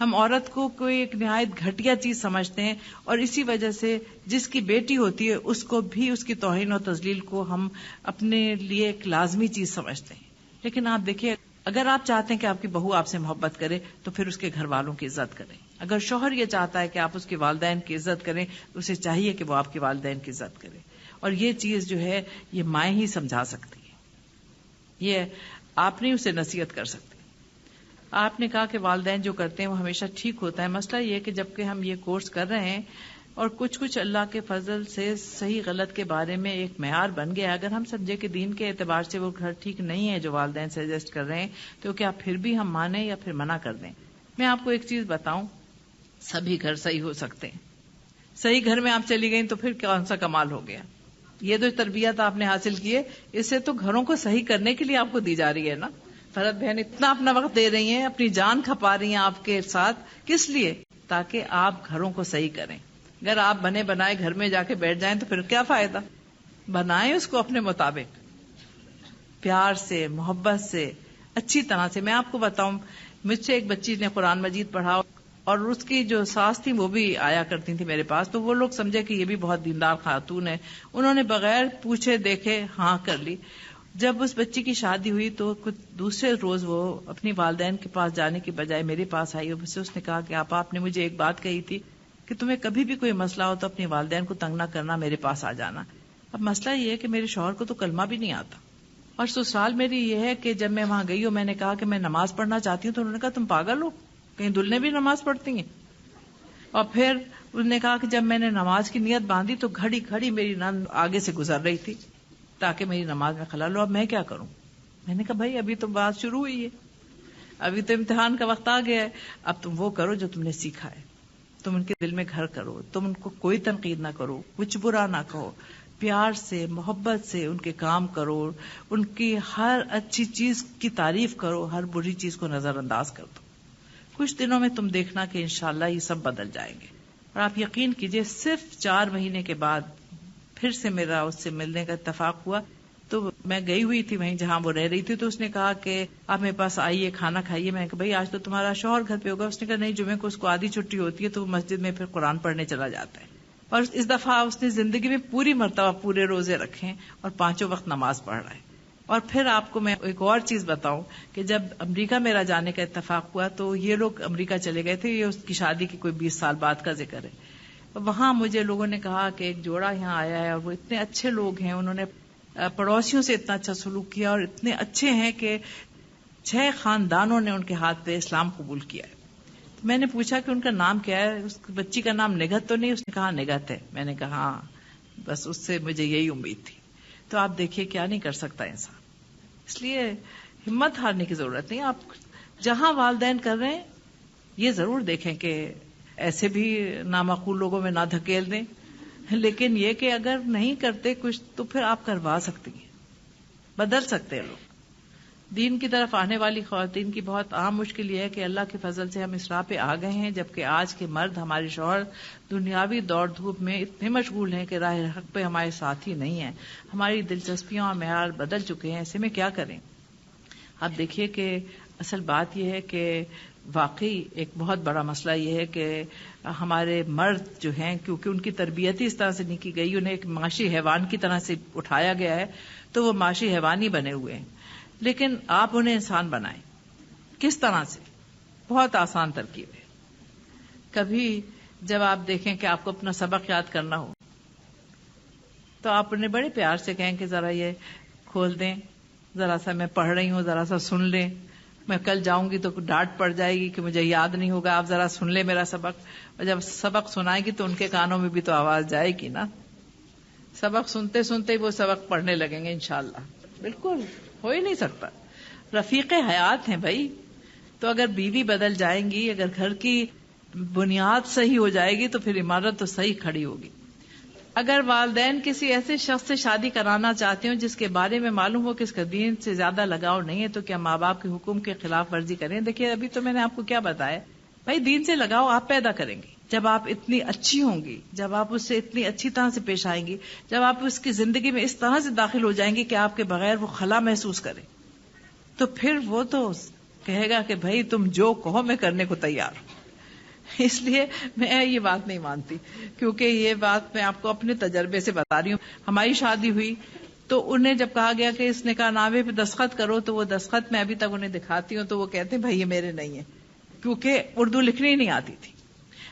ہم عورت کو کوئی ایک نہایت گھٹیا چیز سمجھتے ہیں اور اسی وجہ سے جس کی بیٹی ہوتی ہے اس کو بھی اس کی توہین و تذلیل کو ہم اپنے لیے ایک لازمی چیز سمجھتے ہیں. لیکن آپ دیکھیے اگر آپ چاہتے ہیں کہ آپ کی بہو آپ سے محبت کرے تو پھر اس کے گھر والوں کی عزت کریں. اگر شوہر یہ چاہتا ہے کہ آپ اس کے والدین کی عزت کریں تو اسے چاہیے کہ وہ آپ کے والدین کی عزت کرے. اور یہ چیز جو ہے یہ مائیں ہی سمجھا سکتی ہے، یہ آپ نہیں اسے نصیحت کر سکتے. آپ نے کہا کہ والدین جو کرتے ہیں وہ ہمیشہ ٹھیک ہوتا ہے. مسئلہ یہ ہے کہ جبکہ ہم یہ کورس کر رہے ہیں اور کچھ اللہ کے فضل سے صحیح غلط کے بارے میں ایک معیار بن گیا. اگر ہم سمجھے کہ دین کے اعتبار سے وہ گھر ٹھیک نہیں ہے جو والدین سجیسٹ کر رہے ہیں تو کیا پھر بھی ہم مانیں یا پھر منع کر دیں؟ میں آپ کو ایک چیز بتاؤں، سبھی گھر صحیح ہو سکتے ہیں. صحیح گھر میں آپ چلی گئیں تو پھر کون سا کمال ہو گیا؟ یہ جو تربیت آپ نے حاصل کی ہے اس سے تو گھروں کو صحیح کرنے کے لیے آپ کو دی جا رہی ہے نا. فرد بہن اتنا اپنا وقت دے رہی ہیں، اپنی جان کھپا رہی ہیں آپ کے ساتھ، کس لیے؟ تاکہ آپ گھروں کو صحیح کریں. اگر آپ بنے بنائے گھر میں جا کے بیٹھ جائیں تو پھر کیا فائدہ؟ بنائیں اس کو اپنے مطابق، پیار سے، محبت سے، اچھی طرح سے. میں آپ کو بتاؤں، مجھ سے ایک بچی نے قرآن مجید پڑھا اور اس کی جو ساس تھی وہ بھی آیا کرتی تھی میرے پاس، تو وہ لوگ سمجھے کہ یہ بھی بہت دیندار خاتون ہے، انہوں نے بغیر پوچھے دیکھے ہاں کر لی. جب اس بچی کی شادی ہوئی تو کچھ دوسرے روز وہ اپنی والدین کے پاس جانے کی بجائے میرے پاس آئی اور اس نے کہا کہ آپ نے مجھے ایک بات کہی تھی کہ تمہیں کبھی بھی کوئی مسئلہ ہو تو اپنی والدین کو تنگ نہ کرنا، میرے پاس آ جانا. اب مسئلہ یہ ہے کہ میرے شوہر کو تو کلمہ بھی نہیں آتا، اور سسرال میری یہ ہے کہ جب میں وہاں گئی اور میں نے کہا کہ میں نماز پڑھنا چاہتی ہوں تو انہوں نے کہا تم پاگل ہو، کہیں دلہنیں بھی نماز پڑھتی ہیں. اور پھر انہوں نے کہا کہ جب میں نے نماز کی نیت باندھی تو گھڑی گھڑی میری نند آگے سے گزر رہی تھی تاکہ میری نماز میں خلل ہو. اب میں کیا کروں؟ میں نے کہا بھائی ابھی تو بات شروع ہوئی ہے، ابھی تو امتحان کا وقت آ گیا ہے، اب تم وہ کرو جو تم نے سیکھا ہے، تم ان کے دل میں گھر کرو، تم ان کو کوئی تنقید نہ کرو، کچھ برا نہ کہو، پیار سے محبت سے ان کے کام کرو، ان کی ہر اچھی چیز کی تعریف کرو، ہر بری چیز کو نظر انداز کر دو. کچھ دنوں میں تم دیکھنا کہ انشاءاللہ یہ سب بدل جائیں گے. اور آپ یقین کیجئے صرف 4 مہینے کے بعد پھر سے میرا اس سے ملنے کا اتفاق ہوا. تو میں گئی ہوئی تھی وہیں جہاں وہ رہ رہی تھی، تو اس نے کہا کہ آپ میرے پاس آئیے، کھانا کھائیے. میں نے کہا بھائی آج تو تمہارا شوہر گھر پہ ہوگا. اس نے کہا نہیں، جمعے کو اس کو آدھی چھٹی ہوتی ہے تو وہ مسجد میں پھر قرآن پڑھنے چلا جاتا ہے. اور اس دفعہ اس نے زندگی میں پوری مرتبہ پورے روزے رکھے اور 5 وقت نماز پڑھ رہا ہے. اور پھر آپ کو میں ایک اور چیز بتاؤں کہ جب امریکہ میرا جانے کا اتفاق ہوا تو یہ لوگ امریکہ چلے گئے تھے، یہ اس کی شادی کی کوئی 20 سال بعد کا ذکر ہے. وہاں مجھے لوگوں نے کہا کہ ایک جوڑا یہاں آیا ہے اور وہ اتنے اچھے لوگ ہیں، انہوں نے پڑوسیوں سے اتنا اچھا سلوک کیا اور اتنے اچھے ہیں کہ 6 خاندانوں نے ان کے ہاتھ پہ اسلام قبول کیا ہے. تو میں نے پوچھا کہ ان کا نام کیا ہے؟ اس بچی کا نام نگہت تو نہیں؟ اس نے کہا نگہت ہے. میں نے کہا ہاں، بس اس سے مجھے یہی امید تھی. تو آپ دیکھیے کیا نہیں کر سکتا انسان. اس لیے ہمت ہارنے کی ضرورت نہیں. آپ جہاں والدین کر رہے ہیں یہ ضرور دیکھیں کہ ایسے بھی نامعقول لوگوں میں نہ دھکیل دیں، لیکن یہ کہ اگر نہیں کرتے کچھ تو پھر آپ کروا سکتی ہیں، بدل سکتے ہیں لوگ. دین کی طرف آنے والی خواتین کی بہت عام مشکل یہ ہے کہ اللہ کے فضل سے ہم اس راہ پہ آ گئے ہیں، جبکہ آج کے مرد، ہمارے شوہر دنیاوی دوڑ دھوپ میں اتنے مشغول ہیں کہ راہ حق پہ ہمارے ساتھ ہی نہیں ہیں. ہماری دلچسپیاں اور معیار بدل چکے ہیں. ایسے میں کیا کریں؟ آپ دیکھیے کہ اصل بات یہ ہے کہ واقعی ایک بہت بڑا مسئلہ یہ ہے کہ ہمارے مرد جو ہیں، کیونکہ ان کی تربیت ہی اس طرح سے نہیں کی گئی، انہیں ایک معاشی حیوان کی طرح سے اٹھایا گیا ہے، تو وہ معاشی حیوان ہی بنے ہوئے ہیں. لیکن آپ انہیں انسان بنائیں. کس طرح سے؟ بہت آسان ترکیب ہے. کبھی جب آپ دیکھیں کہ آپ کو اپنا سبق یاد کرنا ہو تو آپ انہیں بڑے پیار سے کہیں کہ ذرا یہ کھول دیں، ذرا سا میں پڑھ رہی ہوں، ذرا سا سن لیں، میں کل جاؤں گی تو ڈانٹ پڑ جائے گی کہ مجھے یاد نہیں ہوگا، آپ ذرا سن لیں میرا سبق. اور جب سبق سنائے گی تو ان کے کانوں میں بھی تو آواز جائے گی نا. سبق سنتے سنتے وہ سبق پڑھنے لگیں گے انشاءاللہ. بالکل ہو ہی نہیں سکتا. رفیق حیات ہیں بھائی. تو اگر بیوی بدل جائیں گی، اگر گھر کی بنیاد صحیح ہو جائے گی تو پھر عمارت تو صحیح کھڑی ہوگی. اگر والدین کسی ایسے شخص سے شادی کرانا چاہتے ہوں جس کے بارے میں معلوم ہو کہ اس کا دین سے زیادہ لگاؤ نہیں ہے، تو کیا ماں باپ کے حکم کے خلاف ورزی کریں؟ دیکھیے ابھی تو میں نے آپ کو کیا بتایا، بھائی دین سے لگاؤ آپ پیدا کریں گے جب آپ اتنی اچھی ہوں گی، جب آپ اس سے اتنی اچھی طرح سے پیش آئیں گی، جب آپ اس کی زندگی میں اس طرح سے داخل ہو جائیں گے کہ آپ کے بغیر وہ خلا محسوس کرے، تو پھر وہ تو کہے گا کہ بھائی تم جو کہو میں کرنے کو تیار ہوں. اس لیے میں یہ بات نہیں مانتی، کیونکہ یہ بات میں آپ کو اپنے تجربے سے بتا رہی ہوں. ہماری شادی ہوئی تو انہیں جب کہا گیا کہ اس نکاح نامے پہ دستخط کرو، تو وہ دستخط میں ابھی تک انہیں دکھاتی ہوں تو وہ کہتے ہیں بھائی یہ میرے نہیں ہیں، کیونکہ اردو لکھنی نہیں آتی تھی.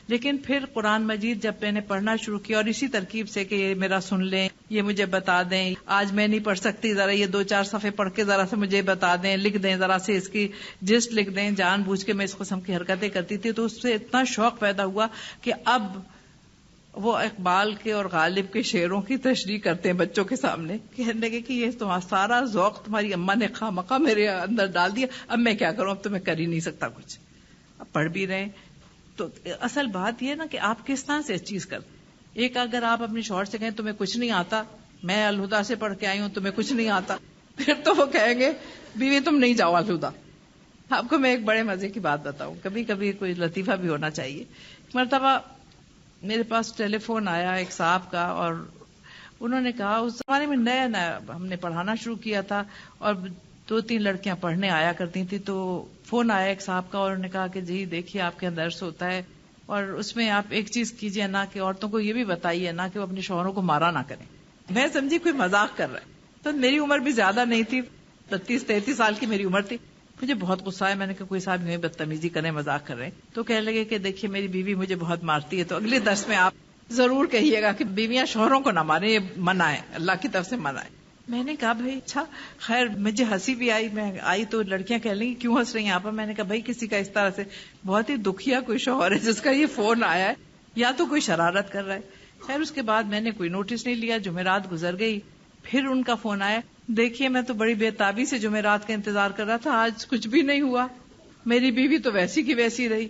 لیکن پھر قرآن مجید جب میں نے پڑھنا شروع کیا اور اسی ترکیب سے کہ یہ میرا سن لیں، یہ مجھے بتا دیں، آج میں نہیں پڑھ سکتی، ذرا یہ 2-4 صفحے پڑھ کے ذرا سے مجھے بتا دیں، لکھ دیں، ذرا سے اس کی جسٹ لکھ دیں. جان بوجھ کے میں اس قسم کی حرکتیں کرتی تھی تو اس سے اتنا شوق پیدا ہوا کہ اب وہ اقبال کے اور غالب کے شعروں کی تشریح کرتے ہیں بچوں کے سامنے، کہنے لگے کہ یہ تمہارا سارا ذوق تمہاری اماں نے خواہ میرے اندر ڈال دیا، اب میں کیا کروں، اب تو میں کر ہی نہیں سکتا کچھ. اب پڑھ بھی رہے. تو اصل بات یہ نا کہ آپ کس طرح سے اس چیز کرتے. ایک اگر آپ اپنے شوہر سے کہیں تمہیں کچھ نہیں آتا، میں الہدا سے پڑھ کے آئی ہوں تمہیں کچھ نہیں آتا، پھر تو وہ کہیں گے بیوی تم نہیں جاؤ الہدا. آپ کو میں ایک بڑے مزے کی بات بتاؤں، کبھی کبھی کوئی لطیفہ بھی ہونا چاہیے. مرتبہ میرے پاس ٹیلی فون آیا ایک صاحب کا، اور انہوں نے کہا اس زمانے میں نیا نیا ہم نے پڑھانا شروع کیا تھا اور 2-3 لڑکیاں پڑھنے آیا کرتی تھی. تو فون آیا ایک صاحب کا اور انہوں نے کہا کہ جی دیکھیے آپ کے یہاں درس ہوتا ہے اور اس میں آپ ایک چیز کیجئے نا کہ عورتوں کو یہ بھی بتائیے نا کہ وہ اپنے شوہروں کو مارا نہ کریں. میں سمجھی کوئی مذاق کر رہا ہے. تو میری عمر بھی زیادہ نہیں تھی، 32-33 سال کی میری عمر تھی. مجھے بہت غصہ آیا، میں نے کہا کوئی صاحب یوں بدتمیزی کریں، مذاق کر رہے ہیں. تو کہنے لگے کہ دیکھیے میری بیوی مجھے بہت مارتی ہے، تو اگلے درس میں آپ ضرور کہیے گا کہ بیویاں شوہروں کو نہ ماریں، یہ منع ہے، اللہ کی طرف سے منع ہے. میں نے کہا بھائی اچھا خیر، مجھے ہنسی بھی آئی. میں آئی تو لڑکیاں کہنے لگیں کیوں ہنس رہی ہیں آپ؟ میں نے کہا بھائی کسی کا اس طرح سے بہت ہی دکھیا کوئی شوہر ہے جس کا یہ فون آیا ہے، یا تو کوئی شرارت کر رہا ہے. خیر اس کے بعد میں نے کوئی نوٹس نہیں لیا. جمعرات گزر گئی، پھر ان کا فون آیا، دیکھیے میں تو بڑی بےتابی سے جمعرات کا انتظار کر رہا تھا، آج کچھ بھی نہیں ہوا، میری بیوی تو ویسی کی ویسی رہی.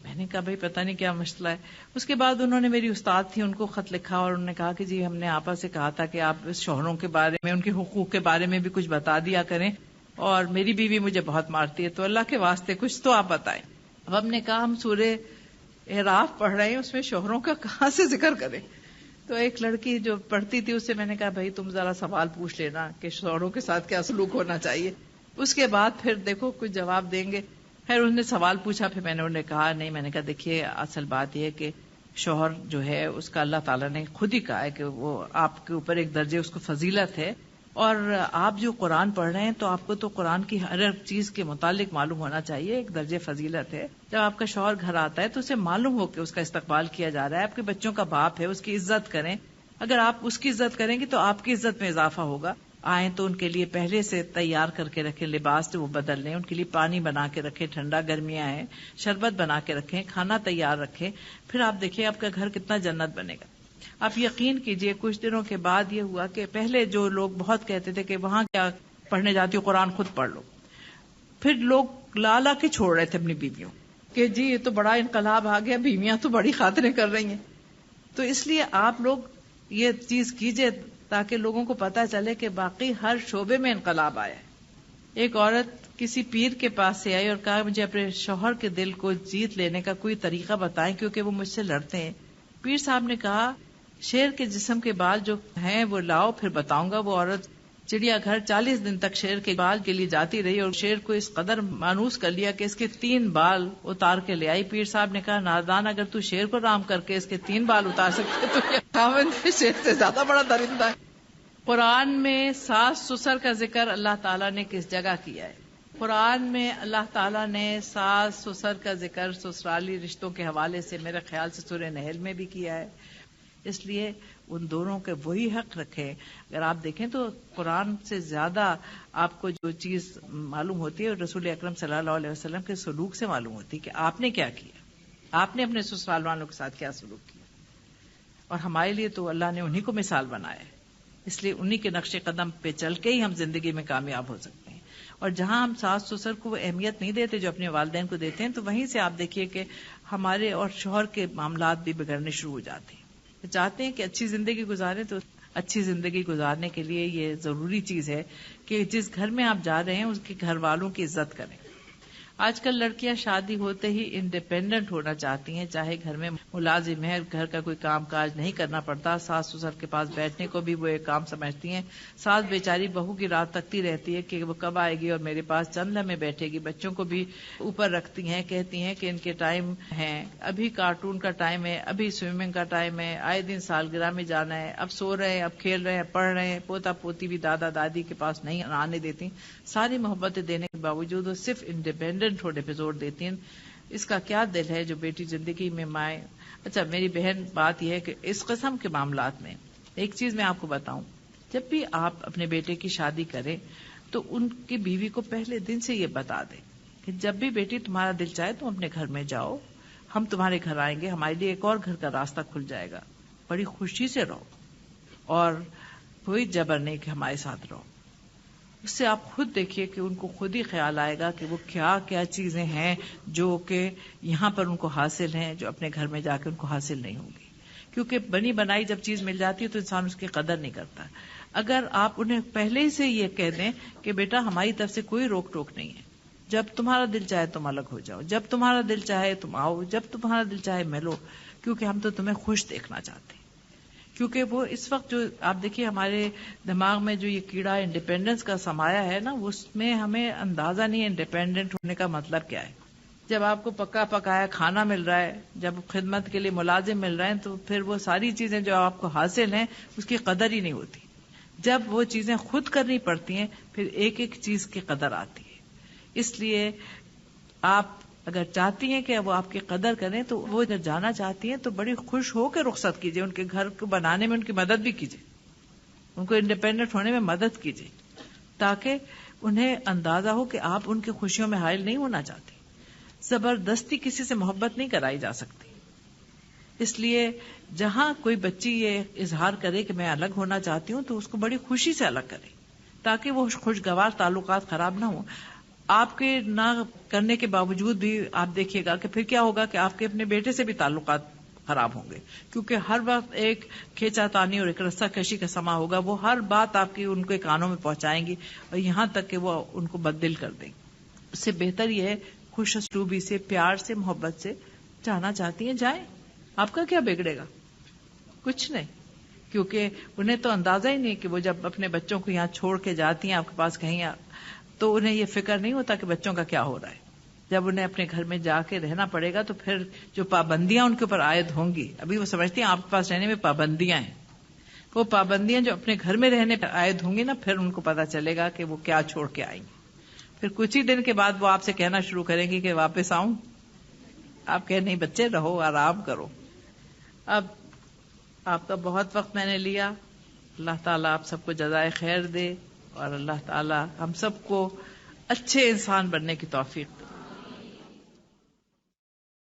میں نے کہا بھائی پتہ نہیں کیا مسئلہ ہے. اس کے بعد انہوں نے، میری استاد تھی، ان کو خط لکھا اور انہوں نے کہا کہ جی ہم نے آپا سے کہا تھا کہ آپ اس شوہروں کے بارے میں، ان کے حقوق کے بارے میں بھی کچھ بتا دیا کریں، اور میری بیوی مجھے بہت مارتی ہے، تو اللہ کے واسطے کچھ تو آپ بتائیں. اب ہم نے کہا ہم سورہ اعراف پڑھ رہے ہیں، اس میں شوہروں کا کہاں سے ذکر کریں. تو ایک لڑکی جو پڑھتی تھی اس سے میں نے کہا بھائی تم ذرا سوال پوچھ لینا کہ شوہروں کے ساتھ کیا سلوک ہونا چاہیے، اس کے بعد پھر دیکھو کچھ جواب دیں گے. خیر انہوں نے سوال پوچھا، پھر میں نے انہیں کہا نہیں، میں نے کہا دیکھیے اصل بات یہ ہے کہ شوہر جو ہے اس کا اللہ تعالیٰ نے خود ہی کہا ہے کہ وہ آپ کے اوپر ایک درجے، اس کو فضیلت ہے، اور آپ جو قرآن پڑھ رہے ہیں تو آپ کو تو قرآن کی ہر چیز کے متعلق معلوم ہونا چاہیے، ایک درجے فضیلت ہے. جب آپ کا شوہر گھر آتا ہے تو اسے معلوم ہو کہ اس کا استقبال کیا جا رہا ہے، آپ کے بچوں کا باپ ہے، اس کی عزت کریں. اگر آپ اس کی عزت کریں گے تو آپ کی عزت میں اضافہ ہوگا. آئیں تو ان کے لیے پہلے سے تیار کر کے رکھیں، لباس جو وہ بدل لیں، ان کے لیے پانی بنا کے رکھیں، ٹھنڈا گرمیاں ہیں، شربت بنا کے رکھیں، کھانا تیار رکھیں. پھر آپ دیکھیں آپ کا گھر کتنا جنت بنے گا. آپ یقین کیجئے کچھ دنوں کے بعد یہ ہوا کہ پہلے جو لوگ بہت کہتے تھے کہ وہاں کیا پڑھنے جاتی ہو، قرآن خود پڑھ لو، پھر لوگ لالا کے چھوڑ رہے تھے اپنی بیویوں کہ جی یہ تو بڑا انقلاب آ گیا، بیویاں تو بڑی خاطریں کر رہی ہیں. تو اس لیے آپ لوگ یہ چیز کیجئے تاکہ لوگوں کو پتہ چلے کہ باقی ہر شعبے میں انقلاب آیا ہے. ایک عورت کسی پیر کے پاس سے آئی اور کہا مجھے اپنے شوہر کے دل کو جیت لینے کا کوئی طریقہ بتائیں کیونکہ وہ مجھ سے لڑتے ہیں. پیر صاحب نے کہا شیر کے جسم کے بال جو ہیں وہ لاؤ پھر بتاؤں گا. وہ عورت چڑیا گھر 40 دن تک شیر کے بال کے لیے جاتی رہی اور شیر کو اس قدر مانوس کر لیا کہ اس کے 3 بال اتار کے لے آئی. پیر صاحب نے کہا نادان، اگر تو شیر کو رام کر کے اس کے 3 بال اتار سکتے تو خاوند شیر سے زیادہ بڑا درندہ ہے. قرآن میں ساس سسر کا ذکر اللہ تعالیٰ نے کس جگہ کیا ہے؟ قرآن میں اللہ تعالیٰ نے ساس سسر کا ذکر سسرالی رشتوں کے حوالے سے میرے خیال سے سورہ نحل میں بھی کیا ہے. اس لیے ان دونوں کے وہی حق رکھے. اگر آپ دیکھیں تو قرآن سے زیادہ آپ کو جو چیز معلوم ہوتی ہے رسول اکرم صلی اللہ علیہ وسلم کے سلوک سے معلوم ہوتی ہے کہ آپ نے کیا کیا، آپ نے اپنے سسرال والوں کے ساتھ کیا سلوک کیا. اور ہمارے لیے تو اللہ نے انہی کو مثال بنایا ہے، اس لیے انہی کے نقش قدم پہ چل کے ہی ہم زندگی میں کامیاب ہو سکتے ہیں. اور جہاں ہم ساس سسر کو وہ اہمیت نہیں دیتے جو اپنے والدین کو دیتے ہیں، تو وہیں سے آپ دیکھیے کہ ہمارے اور شوہر کے معاملات بھی بگڑنے شروع ہو جاتے ہیں. چاہتے ہیں کہ اچھی زندگی گزاریں تو اچھی زندگی گزارنے کے لیے یہ ضروری چیز ہے کہ جس گھر میں آپ جا رہے ہیں اس کے گھر والوں کی عزت کریں. آج کل لڑکیاں شادی ہوتے ہی انڈیپینڈنٹ ہونا چاہتی ہیں، چاہے گھر میں ملازم ہے، گھر کا کوئی کام کاج نہیں کرنا پڑتا، ساس سسر کے پاس بیٹھنے کو بھی وہ ایک کام سمجھتی ہیں. ساس بیچاری بہو کی رات تکتی رہتی ہے کہ وہ کب آئے گی اور میرے پاس چند لمحے بیٹھے گی. بچوں کو بھی اوپر رکھتی ہیں، کہتی ہیں کہ ان کے ٹائم ہیں، ابھی کارٹون کا ٹائم ہے، ابھی سوئمنگ کا ٹائم ہے، آئے دن سالگرہ میں جانا ہے، اب سو رہے ہیں، اب کھیل رہے ہیں، پڑھ رہے ہیں. پوتا پوتی بھی دادا دادی کے پاس نہیں آنے دیتی. ساری محبتیں دینے کے باوجود وہ صرف انڈیپینڈنٹ ہونے پہ زور دیتی ہیں. اس کا کیا دل ہے جو بیٹی زندگی میں مائیں. اچھا میری بہن بات یہ ہے کہ اس قسم کے معاملات میں ایک چیز میں آپ کو بتاؤں، جب بھی آپ اپنے بیٹے کی شادی کریں تو ان کی بیوی کو پہلے دن سے یہ بتا دیں کہ جب بھی بیٹی تمہارا دل چاہے تم اپنے گھر میں جاؤ، ہم تمہارے گھر آئیں گے، ہمارے لیے ایک اور گھر کا راستہ کھل جائے گا، بڑی خوشی سے رہو اور کوئی جبر نہیں کہ ہمارے ساتھ رہو. اس سے آپ خود دیکھیے کہ ان کو خود ہی خیال آئے گا کہ وہ کیا کیا چیزیں ہیں جو کہ یہاں پر ان کو حاصل ہیں، جو اپنے گھر میں جا کے ان کو حاصل نہیں ہوں گی. کیونکہ بنی بنائی جب چیز مل جاتی ہے تو انسان اس کی قدر نہیں کرتا. اگر آپ انہیں پہلے ہی سے یہ کہہ دیں کہ بیٹا ہماری طرف سے کوئی روک ٹوک نہیں ہے، جب تمہارا دل چاہے تم الگ ہو جاؤ، جب تمہارا دل چاہے تم آؤ، جب تمہارا دل چاہے ملو، کیونکہ ہم تو تمہیں خوش دیکھنا چاہتے ہیں. کیونکہ وہ اس وقت جو آپ دیکھیے ہمارے دماغ میں جو یہ کیڑا انڈیپینڈنس کا سمایا ہے نا، اس میں ہمیں اندازہ نہیں ہے انڈیپینڈنٹ ہونے کا مطلب کیا ہے. جب آپ کو پکا پکایا کھانا مل رہا ہے، جب خدمت کے لیے ملازم مل رہے ہیں، تو پھر وہ ساری چیزیں جو آپ کو حاصل ہیں اس کی قدر ہی نہیں ہوتی. جب وہ چیزیں خود کرنی پڑتی ہیں پھر ایک ایک چیز کی قدر آتی ہے. اس لیے آپ اگر چاہتی ہیں کہ وہ آپ کی قدر کریں تو وہ اگر جانا چاہتی ہیں تو بڑی خوش ہو کے رخصت کیجیے، ان کے گھر کو بنانے میں ان کی مدد بھی کیجیے، ان کو انڈیپینڈنٹ ہونے میں مدد کیجیے، تاکہ انہیں اندازہ ہو کہ آپ ان کی خوشیوں میں حائل نہیں ہونا چاہتی. زبردستی کسی سے محبت نہیں کرائی جا سکتی. اس لیے جہاں کوئی بچی یہ اظہار کرے کہ میں الگ ہونا چاہتی ہوں تو اس کو بڑی خوشی سے الگ کرے، تاکہ وہ خوشگوار تعلقات خراب نہ ہوں. آپ کے نہ کرنے کے باوجود بھی آپ دیکھیے گا کہ پھر کیا ہوگا کہ آپ کے اپنے بیٹے سے بھی تعلقات خراب ہوں گے، کیونکہ ہر وقت ایک کھینچا تانی اور ایک رسہ کشی کا سما ہوگا. وہ ہر بات آپ کی ان کے کانوں میں پہنچائیں گی اور یہاں تک کہ وہ ان کو بددل کر دیں. اس سے بہتر یہ ہے خوش اسلوبی سے، پیار سے، محبت سے جانا چاہتی ہیں جائیں. آپ کا کیا بگڑے گا؟ کچھ نہیں. کیونکہ انہیں تو اندازہ ہی نہیں کہ وہ جب اپنے بچوں کو یہاں چھوڑ کے جاتی ہیں آپ کے پاس کہیں، تو انہیں یہ فکر نہیں ہوتا کہ بچوں کا کیا ہو رہا ہے. جب انہیں اپنے گھر میں جا کے رہنا پڑے گا تو پھر جو پابندیاں ان کے اوپر عائد ہوں گی، ابھی وہ سمجھتی ہیں آپ کے پاس رہنے میں پابندیاں ہیں، وہ پابندیاں جو اپنے گھر میں رہنے پر عائد ہوں گی نا، پھر ان کو پتا چلے گا کہ وہ کیا چھوڑ کے آئیں گی. پھر کچھ ہی دن کے بعد وہ آپ سے کہنا شروع کریں گی کہ واپس آؤں. آپ کہیں نہیں بچے رہو، آرام کرو. اب آپ کا بہت وقت میں نے لیا. اللہ تعالیٰ آپ سب کو جزائے خیر دے، اور اللہ تعالیٰ ہم سب کو اچھے انسان بننے کی توفیق دے.